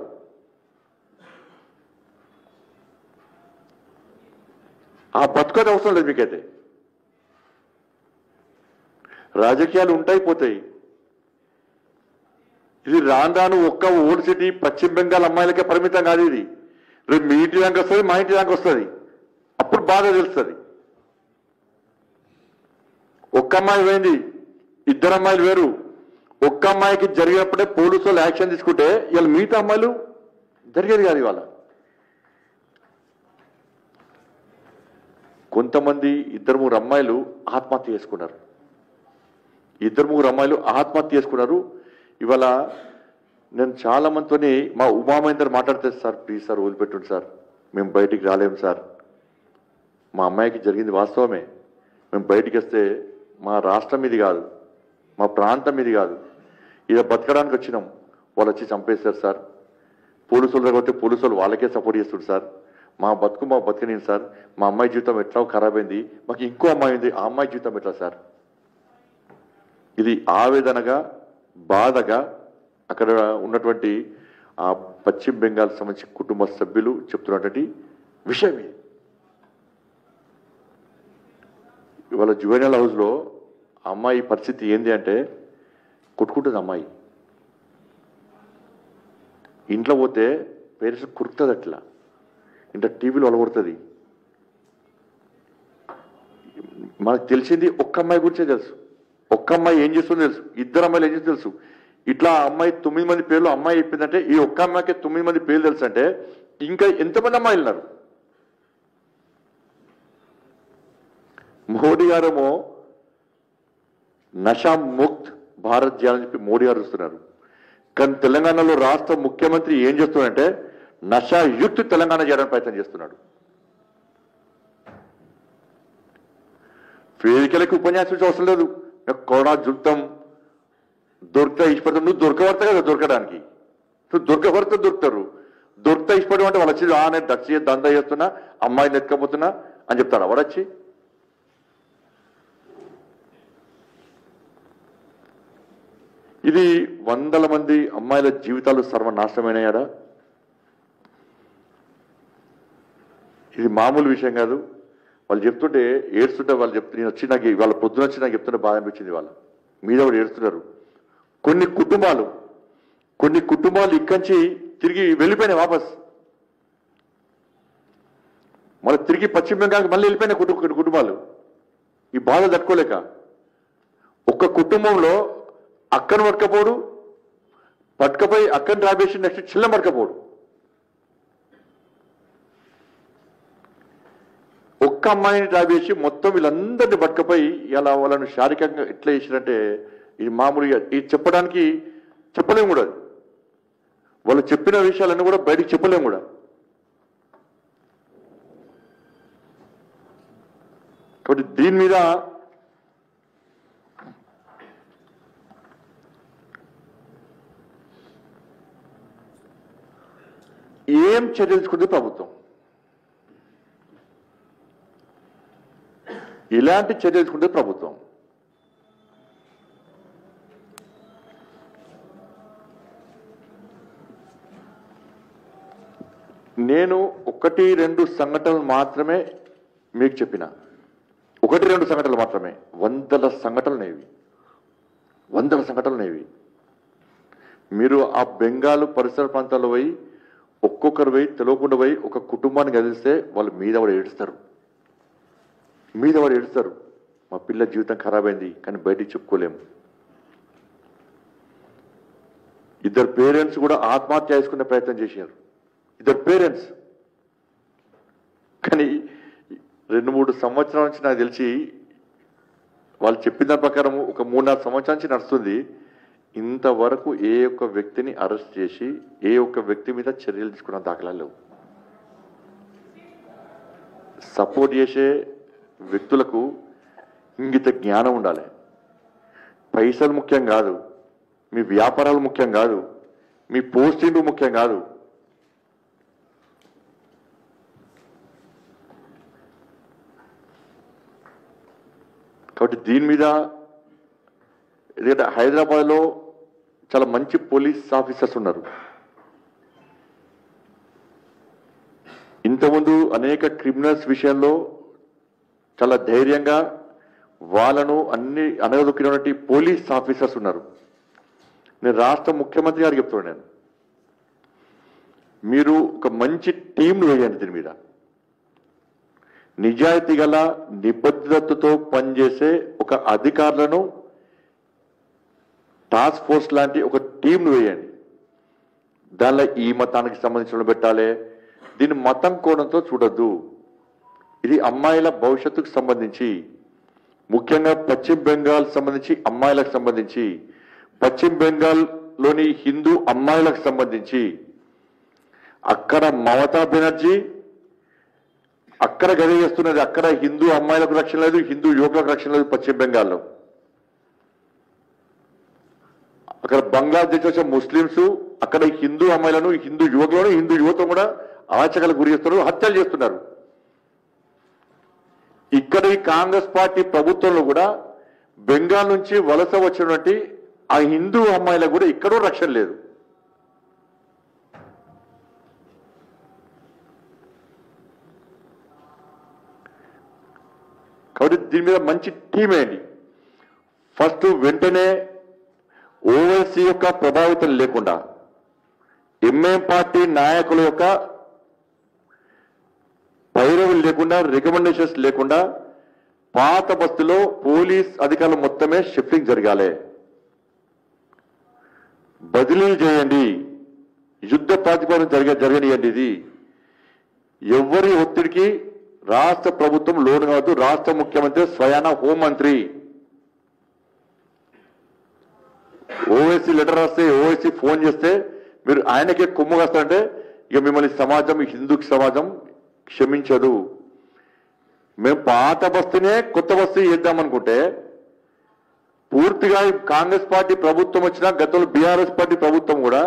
B: ఆ బతుకది అవసరం లేదు మీకైతే. రాజకీయాలు ఉంటాయి పోతాయి. ఇది రాను ఒక్క ఓల్డ్ సిటీ పశ్చిమ బెంగాల్ అమ్మాయిలకే పరిమితం కాదు. ఇది రేపు మీ ఇంటి దాకా వస్తుంది, మా ఇంటి దాకా వస్తుంది. అప్పుడు బాగా తెలుస్తుంది. ఒక్క అమ్మాయి పోయింది, ఇద్దరు అమ్మాయిలు వేరు. ఒక్క అమ్మాయికి జరిగినప్పుడే పోలీసు వాళ్ళు యాక్షన్ తీసుకుంటే ఇవాళ మిగతా అమ్మాయిలు జరిగేది కాదు. ఇవాళ కొంతమంది ఇద్దరు ముగ్గురు అమ్మాయిలు ఆత్మహత్య చేసుకున్నారు. ఇవాళ నేను చాలా మందితోని మా ఉమామహేందర్ మాట్లాడితే, సార్ ప్లీజ్ సార్ వదిలిపెట్టండి సార్, మేము బయటికి రాలేము సార్, మా అమ్మాయికి జరిగింది వాస్తవమే, మేము బయటికి వస్తే మా రాష్ట్రం ఇది కాదు, మా ప్రాంతం ఇది కాదు, ఇలా బతకడానికి వచ్చినాం, వాళ్ళు వచ్చి చంపేస్తారు సార్, పోలీసులు దగ్గర పోలీసు వాళ్ళు వాళ్ళకే సపోర్ట్ చేస్తుంది సార్, మా బతుకని సార్, మా అమ్మాయి జీవితం ఎట్లా ఖరాబ్ అయింది, మాకు ఇంకో అమ్మాయి ఉంది, ఆ అమ్మాయి జీవితం ఎట్లా సార్? ఇది ఆవేదనగా, బాధగా అక్కడ ఉన్నటువంటి ఆ పశ్చిమ బెంగాల్ సంబంధించిన కుటుంబ సభ్యులు చెప్తున్నటువంటి విషయం ఇది. ఇవాళ జువెనైల్ హౌస్లో అమ్మాయి పరిస్థితి ఏంది అంటే కొట్టుకుంటుంది అమ్మాయి. ఇంట్లో పోతే పేరెంట్స్ కురుకుతుంది, అట్లా ఇంట్లో టీవీలో అలగొడుతుంది. మనకు తెలిసింది ఒక్క అమ్మాయి గురించే తెలుసు. ఒక్క అమ్మాయి ఏం చేస్తుందో తెలుసు, ఇద్దరు అమ్మాయిలు ఏం చేస్తుందో తెలుసు. ఇట్లా అమ్మాయి 9 మంది పేర్లు అమ్మాయి చెప్పిందంటే ఈ ఒక్క అమ్మాయికి 9 మంది పేర్లు తెలుసు అంటే ఇంకా ఎంతమంది అమ్మాయిలు ఉన్నారు? మోడీ గారేమో నషా ముక్త్ భారత్ చేయాలని చెప్పి మోడీ గారు చూస్తున్నారు. కానీ తెలంగాణలో రాష్ట్ర ముఖ్యమంత్రి ఏం చేస్తున్నాడంటే నషాయుక్త తెలంగాణ చేయడానికి ప్రయత్నం చేస్తున్నాడు. వేదికలకి ఉపన్యాసం అవసరం లేదు. కొడా జుట్టం దొరికితే ఇష్టపడతాం. నువ్వు దొరకబడతా కదా దొరకడానికి. నువ్వు దొరకబడితే దొరుకుతారు. దొరికితే ఇష్టపడడం అంటే వాళ్ళు వచ్చి నేను డ్రగ్స్ దందా చేస్తున్నా, అమ్మాయిని ఎత్తుకపోతున్నా అని చెప్తాడు. ఎవడొచ్చి ఇది వందల మంది అమ్మాయిల జీవితాలు సర్వనాశనమైనాయారా? ఇది మామూలు విషయం కాదు. వాళ్ళు చెప్తుంటే ఏడుస్తుంటే వాళ్ళు చెప్తే నేను వచ్చి నాకు వాళ్ళ పొద్దున వచ్చి నాకు చెప్తుంటే బాధ అనిపించింది. వాళ్ళ మీద కూడా ఏడుస్తున్నారు. కొన్ని కుటుంబాలు ఇక్కడి తిరిగి వెళ్ళిపోయినాయి వాపస్. మళ్ళీ తిరిగి పశ్చిమ బెంగాల్కి మళ్ళీ వెళ్ళిపోయినాయి కుటుంబాలు ఈ బాధ తట్టుకోలేక. ఒక్క కుటుంబంలో అక్కను పట్టుకపోడు, పట్టుకపోయి అక్కని రాబేసి నెక్స్ట్ చిల్లం పట్టుకపోడు. ఒక్క అమ్మాయిని రాబేసి మొత్తం వీళ్ళందరినీ పట్టుకపోయి ఇలా వాళ్ళను శారీరకంగా ఎట్లా చేసిరంటే ఇది మామూలుగా ఇది చెప్పడానికి చెప్పలేము కూడా. వాళ్ళు చెప్పిన విషయాలన్నీ కూడా బయటికి చెప్పలేము కూడా. కాబట్టి దీని మీద ఏం చర్యలు తీసుకుంది ప్రభుత్వం? ఇలాంటి చర్యలు తీసుకుంటే ప్రభుత్వం నేను 1-2 సంఘటనలు మాత్రమే మీకు చెప్పిన. 1-2 సంఘటనలు మాత్రమే. వందల సంఘటనలు. మీరు ఆ బెంగాల్ పరిసర ప్రాంతాల్లో పోయి ఒక్కొక్కరు పోయి తెలియకుండా పోయి ఒక కుటుంబాన్ని కదిలిస్తే వాళ్ళు మీద వాడు ఏడుస్తారు. మా పిల్ల జీవితం ఖరాబ్ అయింది కానీ బయటికి చెప్పుకోలేము. ఇద్దరు పేరెంట్స్ కూడా ఆత్మహత్య చేసుకునే ప్రయత్నం చేశారు. ఇద్దరు పేరెంట్స్. కానీ 2-3 సంవత్సరాల నుంచి నాకు తెలిసి వాళ్ళు చెప్పిన దాని ప్రకారం ఒక 3-4 సంవత్సరాల నుంచి నడుస్తుంది. ఇంతవరకు ఏ ఒక్క వ్యక్తిని అరెస్ట్ చేసి ఏ ఒక్క వ్యక్తి మీద చర్యలు తీసుకున్న దాఖలాలు లేవు. సపోర్ట్ చేసే వ్యక్తులకు ఇంగిత జ్ఞానం ఉండాలి. పైసలు ముఖ్యం కాదు, మీ వ్యాపారాలు ముఖ్యం కాదు, మీ పోస్టింగ్ ముఖ్యం కాదు. కాబట్టి దీని మీద ఎందుకంటే హైదరాబాద్లో చాలా మంచి పోలీస్ ఆఫీసర్స్ ఉన్నారు. ఇంతకుముందు అనేక క్రిమినల్స్ విషయంలో చాలా ధైర్యంగా వాళ్ళను అన్ని అనగదొక్కినటువంటి పోలీస్ ఆఫీసర్స్ ఉన్నారు. నేను రాష్ట్ర ముఖ్యమంత్రి గారికి చెప్తున్నాను, మీరు ఒక మంచి టీంను వేయండి. దీని మీద నిజాయితీ గల నిబద్ధతతో పనిచేసే ఒక అధికారులను టాస్క్ ఫోర్స్ లాంటి ఒక టీంను వేయండి. దానిలో ఈ మతానికి సంబంధించిన పెట్టాలి. దీన్ని మతం కోణంతో చూడొద్దు. ఇది అమ్మాయిల భవిష్యత్తుకు సంబంధించి, ముఖ్యంగా పశ్చిమ బెంగాల్ సంబంధించి అమ్మాయిలకు సంబంధించి, పశ్చిమ బెంగాల్లోని హిందూ అమ్మాయిలకు సంబంధించి. అక్కడ మమతా బెనర్జీ అక్కడ గది చేస్తున్నది. అక్కడ హిందూ అమ్మాయిలకు రక్షణ లేదు, హిందూ యువకులకు రక్షణ లేదు. పశ్చిమ బెంగాల్లో అక్కడ బంగ్లాదేశ్ వచ్చే ముస్లింస్ అక్కడ హిందూ అమ్మాయిలను, హిందూ యువకులను, హిందూ యువతను కూడా అరాచకాలకు గురి చేస్తున్నారు, హత్యలు చేస్తున్నారు. ఇక్కడ ఈ కాంగ్రెస్ పార్టీ ప్రభుత్వంలో కూడా బెంగాల్ నుంచి వలస వచ్చినటువంటి ఆ హిందూ అమ్మాయిలకు కూడా ఇక్కడో రక్షణ లేదు. కాబట్టి దీని మీద మంచి టీం వేయండి. ఫస్ట్ వెంటనే ఓవైసీ యొక్క ప్రభావితం లేకుండా, ఎంఐఎం పార్టీ నాయకుల యొక్క పైరవులు లేకుండా, రికమెండేషన్స్ లేకుండా పాత బస్తీలో పోలీస్ అధికారులు మొత్తమే షిఫ్టింగ్ జరగాలి. బదిలీలు చేయండి. యుద్ధ ప్రాతిపదికన జరగనియండి. ఇది ఎవరి ఒత్తిడికి రాష్ట్ర ప్రభుత్వం లోను కావద్దు. రాష్ట్ర ముఖ్యమంత్రి స్వయాన హోంమంత్రి ఓవైసీ లెటర్ రాస్తే ఓవైసీ ఫోన్ చేస్తే మీరు ఆయనకే కొమ్ము కాస్తారంటే ఇక మిమ్మల్ని సమాజం, హిందూ సమాజం క్షమించదు. మేము పాత బస్తీనే కొత్త బస్తీ చేద్దామనుకుంటే పూర్తిగా కాంగ్రెస్ పార్టీ ప్రభుత్వం వచ్చినా, గతంలో బీఆర్ఎస్ పార్టీ ప్రభుత్వం కూడా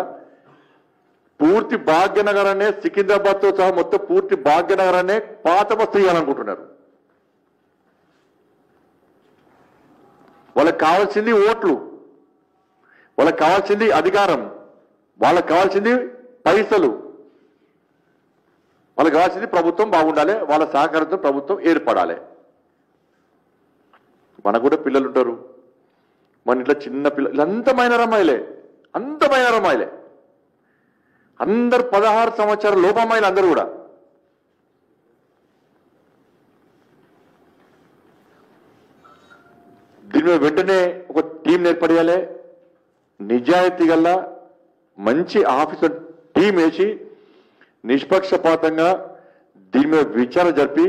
B: పూర్తి భాగ్యనగరాన్ని, సికింద్రాబాద్ తో సహా మొత్తం పూర్తి భాగ్యనగరాన్ని పాత బస్తీ చేయాలనుకుంటున్నారు. వాళ్ళకి కావాల్సింది ఓట్లు, వాళ్ళకి కావాల్సింది అధికారం, వాళ్ళకి కావాల్సింది పైసలు, వాళ్ళకి కావాల్సింది ప్రభుత్వం బాగుండాలి, వాళ్ళ సహకారంతో ప్రభుత్వం ఏర్పడాలి. మనకు కూడా పిల్లలు ఉంటారు, మన ఇంట్లో చిన్న పిల్లలు అంత మైనర్ అమ్మాయిలే, అంత మైనర్ అమ్మాయిలే, అందరు 16 సంవత్సరాల లోపమ్మాయిలు అందరూ కూడా. దీని మీద వెంటనే ఒక టీం ఏర్పడేయాలి, నిజాయితీ గల మంచి ఆఫీసర్ టీం వేసి నిష్పక్షపాతంగా దీని మీద విచారణ జరిపి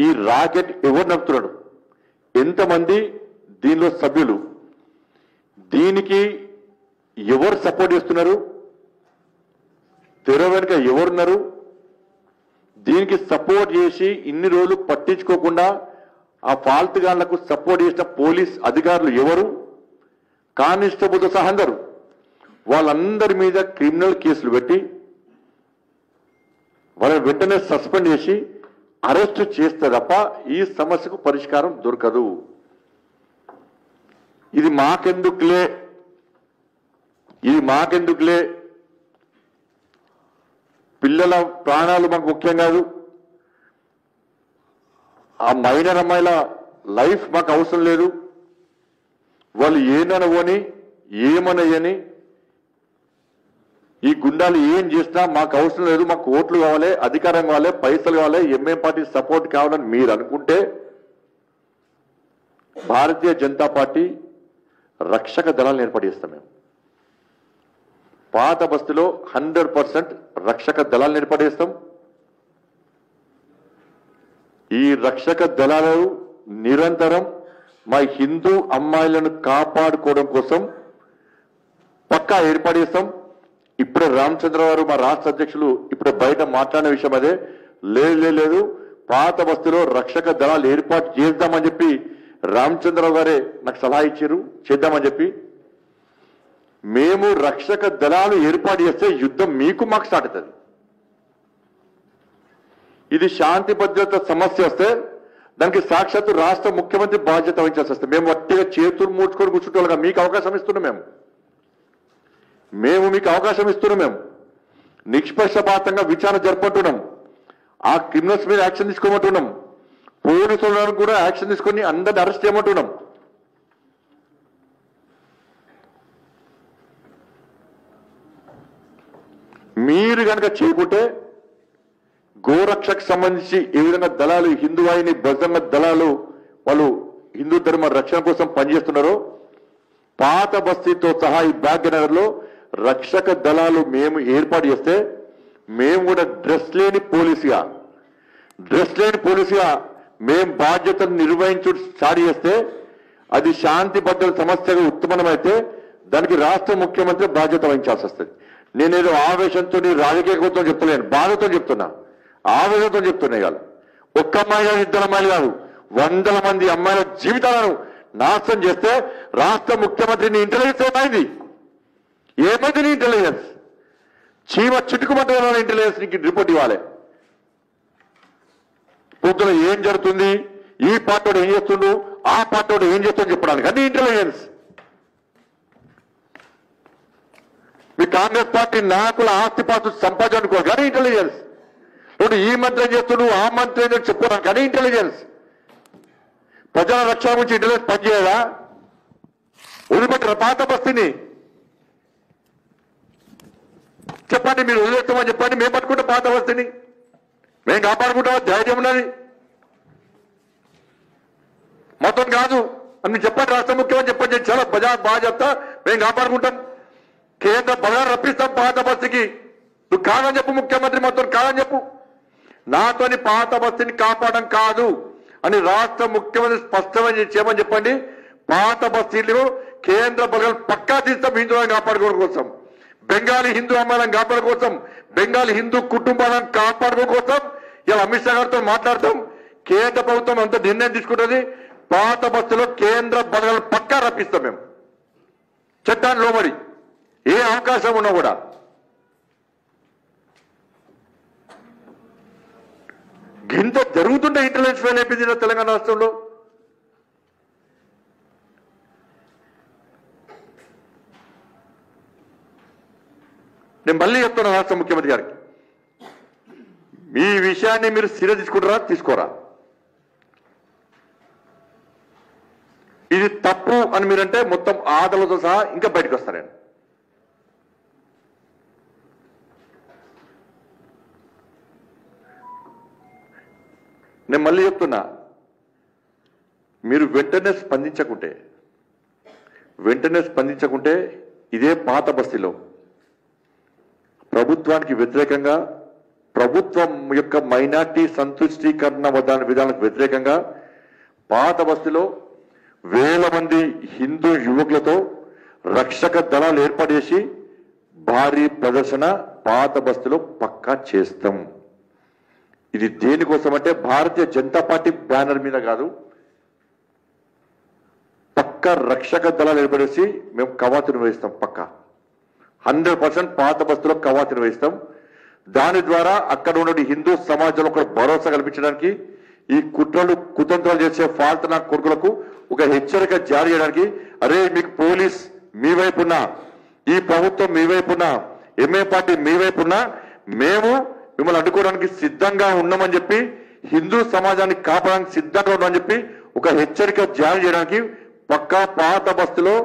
B: ఈ రాకెట్ ఎవరు నడుపుతున్నాడు, ఎంతమంది దీనిలో సభ్యులు, దీనికి ఎవరు సపోర్ట్ చేస్తున్నారు, తెర వెనుక ఎవరున్నారు, దీనికి సపోర్ట్ చేసి ఇన్ని రోజులు పట్టించుకోకుండా ఆ ఫాల్ట్ గాళ్లకు సపోర్ట్ చేసిన పోలీస్ అధికారులు ఎవరు, కానిస్టేబుల్తో సహా అందరూ, వాళ్ళందరి మీద క్రిమినల్ కేసులు పెట్టి వాళ్ళని వెంటనే సస్పెండ్ చేసి అరెస్ట్ చేస్తే తప్ప ఈ సమస్యకు పరిష్కారం దొరకదు. ఇది మాకెందుకులే, ఇది మాకెందుకులే, పిల్లల ప్రాణాలు మాకు ముఖ్యం కాదు, ఆ మైనర్ అమ్మాయిల లైఫ్ మాకు అవసరం లేదు, వాళ్ళు ఏననవని ఏమనయ్యని ఈ గుండాలు ఏం చేసినా మాకు అవసరం లేదు, మాకు ఓట్లు కావాలి, అధికారం కావాలి, పైసలు కావాలి, ఎంఏం పార్టీ సపోర్ట్ కావాలని మీరు అనుకుంటే భారతీయ జనతా పార్టీ రక్షక దళాలను ఏర్పడిస్తాం. మేము పాత బస్తీలో 100% రక్షక దళాలను ఏర్పడిస్తాం. ఈ రక్షక దళాలు నిరంతరం మా హిందూ అమ్మాయిలను కాపాడుకోవడం కోసం పక్కా ఏర్పడిస్తాం. ఇప్పుడే రామచంద్ర గారు మా రాష్ట్ర అధ్యక్షులు ఇప్పుడే బయట మాట్లాడిన విషయం అదే. లేదు పాత బస్తీలో రక్షక దళాలు ఏర్పాటు చేద్దామని చెప్పి రామచంద్రరావు గారే నాకు సలహా ఇచ్చారు, చేద్దామని చెప్పి. మేము రక్షక దళాలు ఏర్పాటు చేస్తే యుద్ధం మీకు మాకు స్టార్ట్ అవుతుంది. ఇది శాంతి భద్రత సమస్య వస్తే దానికి సాక్షాత్తు రాష్ట్ర ముఖ్యమంత్రి బాధ్యత వహించాల్సి వస్తుంది. మేము వట్టిగా చేతులు మూడ్చుకొని కూర్చుంటే మీకు అవకాశం ఇస్తున్నాం, మేము మీకు అవకాశం ఇస్తున్నాం. మేము నిష్పక్షపాతంగా విచారణ జరుపుకుంటున్నాం, ఆ క్రిమినల్స్ మీద యాక్షన్ తీసుకోమంటున్నాం, పోలీసులను కూడా యాక్షన్ తీసుకొని అందరిని అరెస్ట్ చేయమంటున్నాం. మీరు కనుక చేయకుంటే గోరక్షకు సంబంధించి ఏ విధంగా దళాలు, హిందూ వాహిని బజరంగ దళాలు వాళ్ళు హిందూ ధర్మ రక్షణ కోసం పనిచేస్తున్నారో పాత బస్తీతో సహా ఈ భాగ్యనగర్ లో రక్షక దళాలు మేము ఏర్పాటు చేస్తే మేము కూడా డ్రెస్ లేని పోలీసుగా మేము బాధ్యతను నిర్వహించు స్టార్ట్ చేస్తే అది శాంతి భద్రత సమస్యగా ఉత్తమమైతే దానికి రాష్ట్ర ముఖ్యమంత్రి బాధ్యత వహించాల్సి వస్తుంది. నేనేదో ఆవేశంతో రాజకీయ కోతం చెప్తలేను, బాధతో చెప్తున్నా, ఆవేశంతో చెప్తున్నా. ఇవాళ ఒక్క అమ్మాయి కాదు, 2 అమ్మాయిలు కాదు, 100 మంది అమ్మాయిల జీవితాలను నాశనం చేస్తే రాష్ట్ర ముఖ్యమంత్రిని ఇంటెలిజెన్స్ ఏమైంది నీ ఇంటెలిజెన్స్? చీమ చుట్టుకుమంటే ఇంటెలిజెన్స్ నీకు రిపోర్ట్ ఇవ్వాలి. పొద్దున ఏం జరుగుతుంది, ఈ పార్టీడు ఏం చేస్తుండు, ఆ పార్టీడు ఏం చేస్తుండు చెప్పడానికి అన్ని ఇంటెలిజెన్స్. మీ కాంగ్రెస్ పార్టీ నాయకుల ఆస్తిపాస్తులు సంపాదించుకో కానీ ఇంటెలిజెన్స్. ఇప్పుడు ఈ మంత్రి ఏం చేస్తుండు, ఆ మంత్రి ఏం చెప్పుకోవడానికి కానీ ఇంటెలిజెన్స్. ప్రజల రక్షణ గురించి ఇంటెలిజెన్స్ పనిచేయదా? వదిలిపెట్టరా పాత బస్తీని? చెప్పండి, మీరు వదిలేస్తామని చెప్పండి, మేము పట్టుకుంటాం పాత బస్తీని, మేము కాపాడుకుంటాం, ధైర్యం ఉన్నది. మొత్తం కాదు అని మీరు చెప్పండి, రాష్ట్ర ముఖ్యమని చెప్పండి, చాలా బాగా చెప్తా, మేము కాపాడుకుంటాం, కేంద్ర బజార్ రప్పిస్తాం పాత బస్తీకి. నువ్వు కాదని చెప్పు, ముఖ్యమంత్రి మొత్తం కాదని చెప్పు. నాతోని పాత బస్తీని కాపాడడం కాదు అని రాష్ట్ర ముఖ్యమంత్రి స్పష్టంగా చేయమని చెప్పండి. పాత బస్తీలు కేంద్ర బలగాలు పక్కా తీస్తాం హిందువులను కాపాడుకోవడం కోసం, బెంగాలీ హిందూ అమ్మాయిలను కాపాడుకోవడం కోసం, బెంగాలీ హిందూ కుటుంబాలను కాపాడుకోవడం కోసం ఇలా అమిత్ షా గారితో మాట్లాడతాం. కేంద్ర ప్రభుత్వం అంత నిర్ణయం తీసుకుంటుంది. పాత బస్సులో కేంద్ర బలగాలు పక్కా రప్పిస్తాం మేము, చట్టాన్ని లోబడి ఏ అవకాశం ఉన్నా కూడా. ఇంత జరుగుతుంటే ఇంటెలిజెన్స్ ఫెయిల్ అయిపోయింది తెలంగాణ రాష్ట్రంలో. నేను మళ్ళీ చెప్తున్నా రాష్ట్ర ముఖ్యమంత్రి గారికి, ఈ విషయాన్ని మీరు సీరియస్ తీసుకుంటారా తీసుకోరా? ఇది తప్పు అని మీరంటే మొత్తం ఆదలతో సహా ఇంకా బయటకు వస్తారండి. నేను మళ్ళీ చెప్తున్నా, మీరు వెంటనే స్పందించకుంటే ఇదే పాత బస్తీలో ప్రభుత్వానికి వ్యతిరేకంగా, ప్రభుత్వం యొక్క మైనార్టీ సంతుష్టీకరణ విధానాలకు వ్యతిరేకంగా పాత బస్తీలో వేల మంది హిందూ యువకులతో రక్షక దళాలు ఏర్పాటు భారీ ప్రదర్శన పాత బస్తీలో పక్కా చేస్తాం. ఇది దేనికోసం అంటే భారతీయ జనతా పార్టీ బ్యానర్ మీద కాదు, పక్కా రక్షక దళాలు ఏర్పడేసి మేము కవాతును వేస్తాం. పక్కా 100% పాత బస్తీలో కవాతును వేస్తాం. దాని ద్వారా అక్కడ ఉన్న హిందూ సమాజంలో ఒక భరోసా కల్పించడానికి, ఈ కుట్రలు కుతంత్రాలు చేసే ఫాల్ట్ నా కొడుకులకు ఒక హెచ్చరిక జారీ చేయడానికి, అరే మీకు పోలీస్ మీ వైపున్నా, ఈ ప్రభుత్వం మీ వైపున్నా, ఎంఏ పార్టీ మీ వైపున్నా, మేము మిమ్మల్ని అడ్డుకోవడానికి సిద్ధంగా ఉన్నామని చెప్పి, హిందూ సమాజాన్ని కాపాడడానికి సిద్ధంగా ఉన్నామని చెప్పి ఒక హెచ్చరిక జారీ చేయడానికి పక్కా పాత బస్తీలో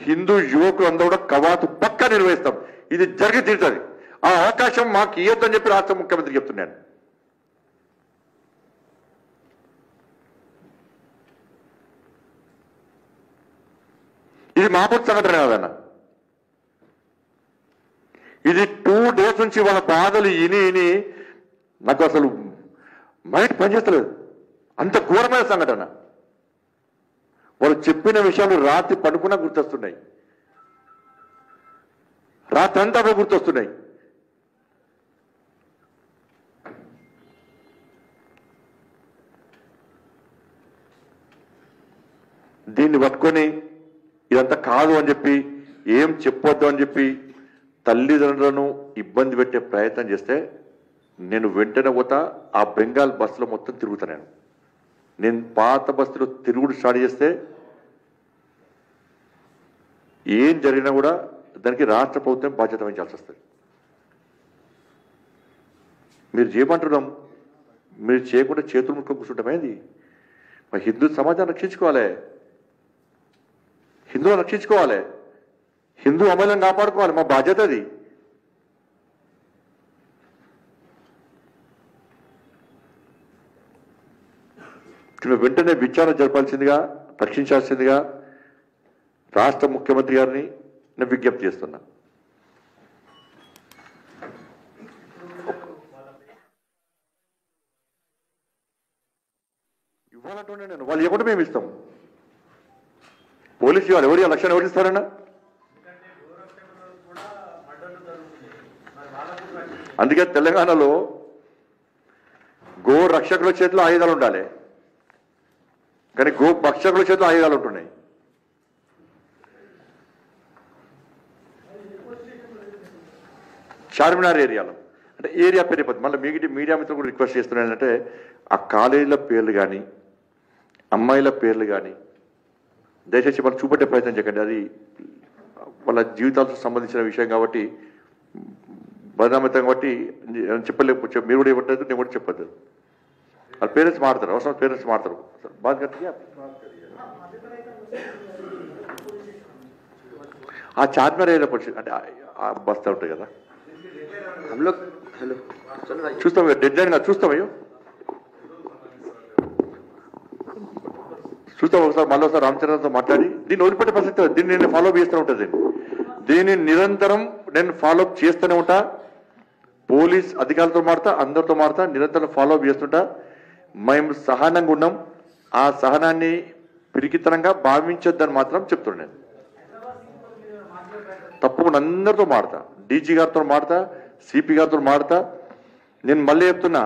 B: హిందూ యువకులు అందరూ కూడా కవాతు పక్కా నిర్వహిస్తాం. ఇది జరిగి తీరుతుంది. ఆ అవకాశం మాకు ఇవ్వద్దని చెప్పి రాష్ట్ర ముఖ్యమంత్రి చెప్తున్నాను. ఇది మామూలు సంఘటన కాదన్న, ఇది 2 days నుంచి వాళ్ళ బాధలు ఇని నాకు అసలు మైండ్ పనిచేస్తలేదు. అంత ఘోరమైన సంఘటన. వాళ్ళు చెప్పిన విషయాలు రాత్రి పడుకున్నా గుర్తొస్తున్నాయి, రాత్రి అంతా గుర్తొస్తున్నాయి. దీన్ని పట్టుకొని ఇదంతా కాదు అని చెప్పి, ఏం చెప్పొద్దు అని చెప్పి తల్లిదండ్రులను ఇబ్బంది పెట్టే ప్రయత్నం చేస్తే నేను వెంటనే పోతా, ఆ బెంగాల్ బస్సులో మొత్తం తిరుగుతాను. నేను పాత బస్సులో తిరుగుడు స్టార్ట్ చేస్తే ఏం జరిగినా కూడా దానికి రాష్ట్ర ప్రభుత్వం బాధ్యత వహించాల్సి వస్తుంది. మీరు చేయమంటున్నాం, మీరు చేయకుండా చేతులు ముట్టుకొని కూర్చుంటామేది? మరి హిందూ సమాజాన్ని రక్షించుకోవాలి, హిందువులను రక్షించుకోవాలి, హిందూ అమలను కాపాడుకోవాలి, మా బాధ్యత అది. వెంటనే విచారణ జరపాల్సిందిగా, రక్షించాల్సిందిగా రాష్ట్ర ముఖ్యమంత్రి గారిని నేను విజ్ఞప్తి చేస్తున్నా. ఇవ్వాలంటే నేను వాళ్ళు ఇవ్వకుండా మేము ఇస్తాం. పోలీసు వాళ్ళు ఎవరు లక్షణం ఎవరు ఇస్తారన్నా? అందుకే తెలంగాణలో గో రక్షకుల చేతిలో ఆయుధాలు ఉండాలి, కానీ గో భక్షకుల చేతిలో ఆయుధాలు ఉంటున్నాయి. చార్మినార్ ఏరియాలో అంటే ఏరియా పేరు అయిపోతుంది. మళ్ళీ మీడియా మిత్రులు కూడా రిక్వెస్ట్ చేస్తున్నాను అంటే, ఆ కాలేజీల పేర్లు కానీ అమ్మాయిల పేర్లు కానీ దయచేసి వాళ్ళు చూపెట్టే ప్రయత్నం చేయకండి. అది వాళ్ళ జీవితాలకు సంబంధించిన విషయం కాబట్టి, బదనామితం కాబట్టి చెప్పలేము. మీరు కూడా ఇవ్వట్లేదు, నేను కూడా చెప్పద్దు. వాళ్ళ పేరెంట్స్ మారుతారు, అవసరం పేరెంట్స్ మారుతారు. బాగా ఆ చార్మినార్ ఏరియా అంటే ఆ బస్తా ఉంటాయి కదా, చూస్తాం డెడ్ లైన్ చూస్తామయ్యో, చూస్తాం. ఒకసారి మళ్ళీ ఒకసారి రామచంద్రతో మాట్లాడి దీన్ని వదిలిపెట్టే పరిస్థితి, దీన్ని నేను ఫాలో అప్ చేస్తూనే ఉంటుంది. దీన్ని నిరంతరం నేను ఫాలో అప్ చేస్తూనే ఉంటా. పోలీస్ అధికారులతో మారుతా, అందరితో మారుతా, నిరంతరం ఫాలో అప్ చేస్తుంటా. మేము సహనంగా ఉన్నాం. ఆ సహనాన్ని పిరికితనంగా భావించొద్దని మాత్రం చెప్తున్నాను నేను. తప్పకుండా అందరితో మాడతా, డీజీ గారితో మాడతా, సిపి గారితో మాడతా. నేను మళ్ళీ చెప్తున్నా,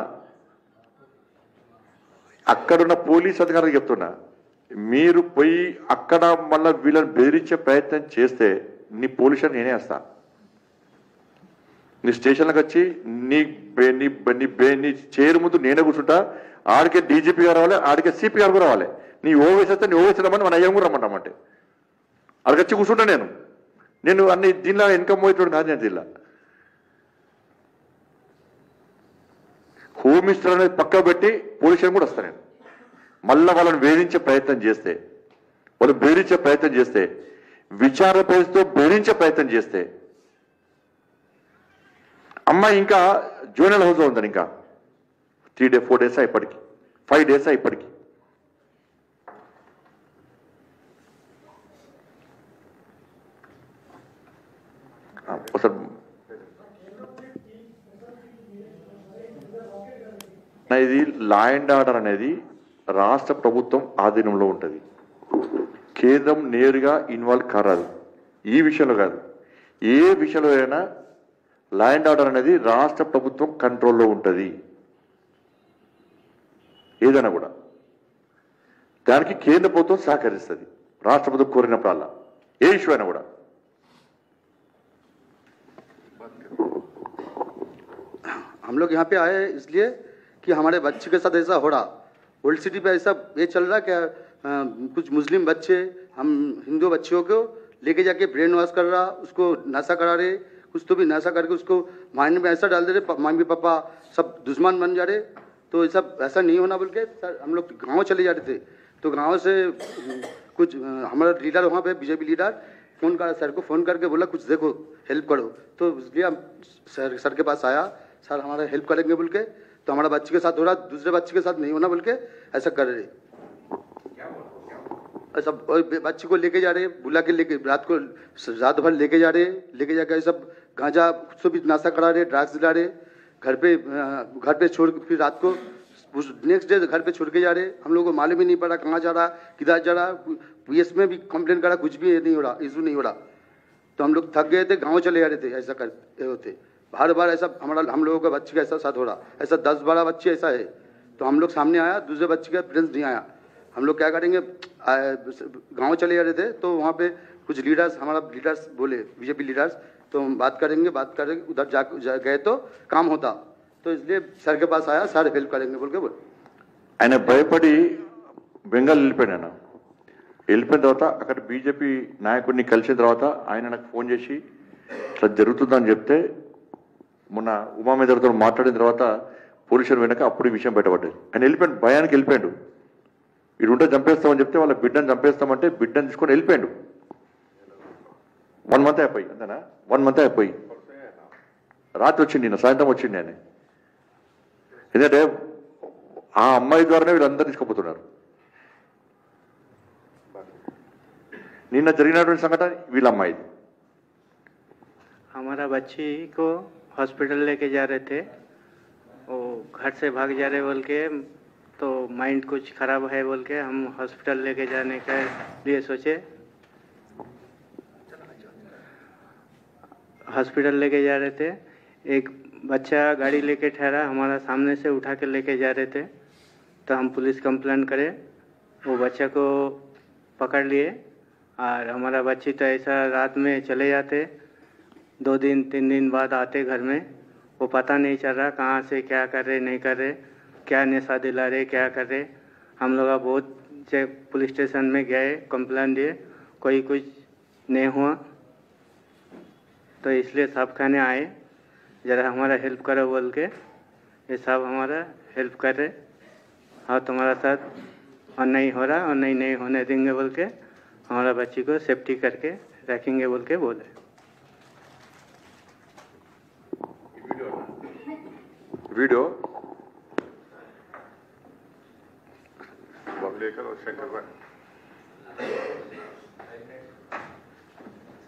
B: అక్కడున్న పోలీస్ అధికారులకు చెప్తున్నా, మీరు పోయి అక్కడ మళ్ళీ వీళ్ళని బెదిరించే ప్రయత్నం చేస్తే నీ పోలీసుని నేనే వేస్తా. నీ స్టేషన్లకు వచ్చి నీ చైర్ ముందు నేనే కూర్చుంటా. ఆడికే డీజీపీ గారు రావాలి, ఆడికే సిపి గారు కూడా రావాలి. నీ ఓవేసి వస్తే నీ ఓవేసి రమ్మని మన అయ్యం కూడా రమ్మంటామంటే ఆడికి వచ్చి కూర్చుంటా. నేను అన్ని దీనిలో ఇన్కమ్ పోయేటోడు కాదు. నేను దీనిలో హోమ్ మినిస్టర్ అనేది పక్క పెట్టి పోలీసులు కూడా వస్తాను నేను. మళ్ళీ వాళ్ళని వేధించే ప్రయత్నం చేస్తే, వాళ్ళు బెదిరించే ప్రయత్నం చేస్తే, విచారణ పేరుతో బెదిరించే ప్రయత్నం చేస్తే, అమ్మాయి ఇంకా జూనియర్ హౌస్లో ఉందని ఇంకా 4 days ఇప్పటికి 5 days ఇప్పటికి. అసలు ఇది లా అండ్ ఆర్డర్ అనేది రాష్ట్ర ప్రభుత్వం ఆధీనంలో ఉంటుంది. కేంద్రం నేరుగా ఇన్వాల్వ్ కారాదు. ఈ విషయంలో కాదు, ఏ విషయంలో అయినా లా అండ్ ఆర్డర్ అనేది రాష్ట్ర ప్రభుత్వం కంట్రోల్లో ఉంటుంది. ఏదైనా కూడా దానికి కేంద్ర ప్రభుత్వం సహకరిస్తుంది. రాష్ట్ర ప్రభుత్వం కోరినప్పుడల్లా ఏ ఇష్యూ అయినా కూడా.
C: हम लोग यहाँ पे आए इसलिए कि हमारे बच्चे के साथ ऐसा हो रहा, ओल्ड सिटी पे ऐसा ये चल रहा क्या, कुछ मुस्लिम बच्चे हम हिंदू बच्चियों को लेके जाके ब्रेन वॉश कर रहा, उसको नशा करा रहे, कुछ तो भी नशा करके उसको माइंड में ऐसा डाल दे रहे, मम्मी पापा सब दुश्मन बन जा रहे. तो ये सब ऐसा नहीं होना बोल के सर हम लोग गाँव चले जा रहे थे. तो गाँव से कुछ हमारा लीडर वहाँ पे बीजेपी लीडर फोन कर सर को फोन करके बोला कुछ देखो हेल्प करो. तो इसलिए हम सर के पास आया, सर हमारा हेल्प करेंगे बोल के. तो हमारा बच्चे के साथ हो रहा, दूसरे बच्चे के साथ नहीं होना बोल के ऐसा कर रहे. ऐसा बच्चे को लेके जा रहे, बुला के लेके रात भर लेके जा रहे, लेके जाकर सब गांजा खुद से भी नाशा करा रहे, ड्रग्स दिला रहे. घर पे छोड़ फिर रात को नेक्स्ट डे घर पे छोड़ के जा रहे. हम लोग को मालूम ही नहीं पड़ा कहाँ जा रहा, किधर जा रहा. पीएस में भी कंप्लेन करा, कुछ भी नहीं हो रहा, इशू नहीं हो रहा. तो हम लोग थक गए थे, गाँव चले जा रहे थे. ऐसा करते होते बार बार ऐसा हम लोगों का बच्चे का ऐसा साथ हो रहा. ऐसा 10-12 बच्चे ऐसा है. तो हम लोग सामने आया, दूसरे बच्चे का पेरेंट्स नहीं आया. हम लोग क्या करेंगे, गांव चले जा रहे थे. तो वहाँ पे कुछ लीडर्स, हमारा लीडर्स बोले बीजेपी लीडर्स, तो हम बात करेंगे उधर जा गए तो काम होता. तो इसलिए सर के पास आया, सर हेल्प करेंगे बोल के बोल.
B: ఆయన భయపడి బెంగాల్ వెళ్ళిపోయాను. వెళ్ళిపోయిన తర్వాత అక్కడ బీజేపీ నాయకుడిని కలిసిన తర్వాత ఆయన నాకు ఫోన్ చేసి ఇట్లా జరుగుతుందని చెప్తే, మొన్న ఉమామేదర్తో మాట్లాడిన తర్వాత పోలీసులు వెనక అప్పుడు ఈ విషయం బయటపడ్డది. ఆయన వెళ్ళిపోయాడు, భయానికి వెళ్ళిపోయాడు. ఇటు ఉంటే చంపేస్తామని చెప్తే వాళ్ళ బిడ్డను చంపేస్తామంటే బిడ్డను తీసుకొని వెళ్ళిపోయాడు. 1 month అయిపోయి అంతేనా, 1 month అయిపోయి రాత్రి వచ్చింది, నిన్న సాయంత్రం వచ్చింది ఆయన. ఎందుకంటే ఆ అమ్మాయి ద్వారానే వీళ్ళందరూ తీసుకుపోతున్నారు. నిన్న జరిగినటువంటి సంఘటన వీళ్ళ అమ్మాయిది.
D: हमारा बच्ची को हॉस्पिटल लेके जा रहे थे, वो घर से भाग जा रहे बोल के, तो माइंड कुछ खराब है बोल के हम हॉस्पिटल लेके जाने के लिए सोचे. हॉस्पिटल लेके जा रहे थे, एक बच्चा गाड़ी लेके ठहरा, हमारा सामने से उठा के लेके जा रहे थे. तो हम पुलिस कंप्लेंट करे, वो बच्चा को पकड़ लिए. और हमारा बच्ची तो ऐसा रात में चले जाते, 2 दिन 3 दिन बाद आते घर में. वो पता नहीं चल रहा कहाँ से क्या कर रहे नहीं कर रहे, क्या नशा दिला रहे क्या कर रहे. हम लोग बहुत पुलिस स्टेशन में गए, कंप्लेंट दिए, कोई कुछ नहीं हुआ. तो इसलिए सब खाने आए, ज़रा हमारा हेल्प करो बोल के. ये सब हमारा हेल्प कर रहे और तुम्हारा साथ अन्याय हो रहा, अन्याय नहीं होने देंगे बोल के हमारा बच्ची को सेफ्टी करके रखेंगे बोल के बोले.
B: वीडियो
E: लेकर और शंकर भाई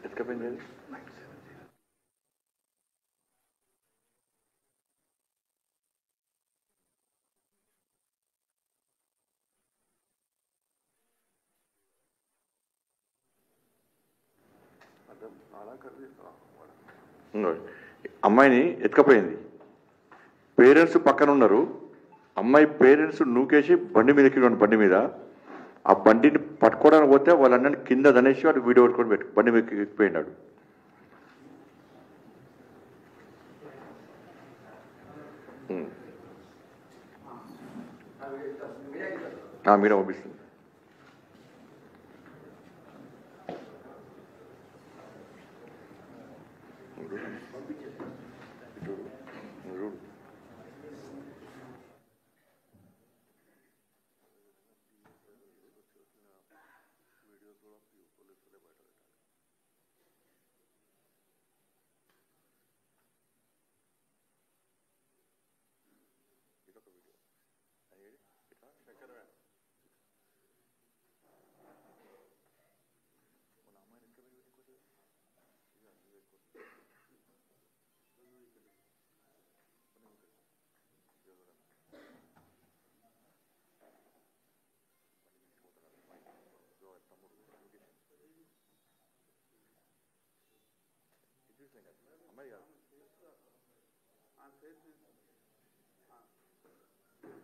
B: इसका पेन दे. అమ్మాయిని ఎత్తుకపోయింది, పేరెంట్స్ పక్కన ఉన్నారు, అమ్మాయి పేరెంట్స్ నూకేసి బండి మీద ఎక్కిన బండి మీద, ఆ బండిని పట్టుకోవడానికి పోతే వాళ్ళందరినీ కింద దనేసి వాడు వీడియో పట్టుకొని బండి మీద ఎక్కిపోయినాడు. మీరే పంపిస్తుంది.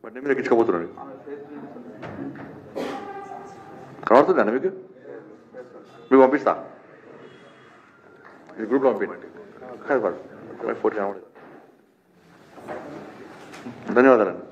B: బండి మీద ఎక్కించుకోబోతున్నాడు. కనబడుతుందండి మీకు? మీకు పంపిస్తా, ఇది గ్రూప్లో పంపించండి. ఫోటో కనబడదు. ధన్యవాదాలండి.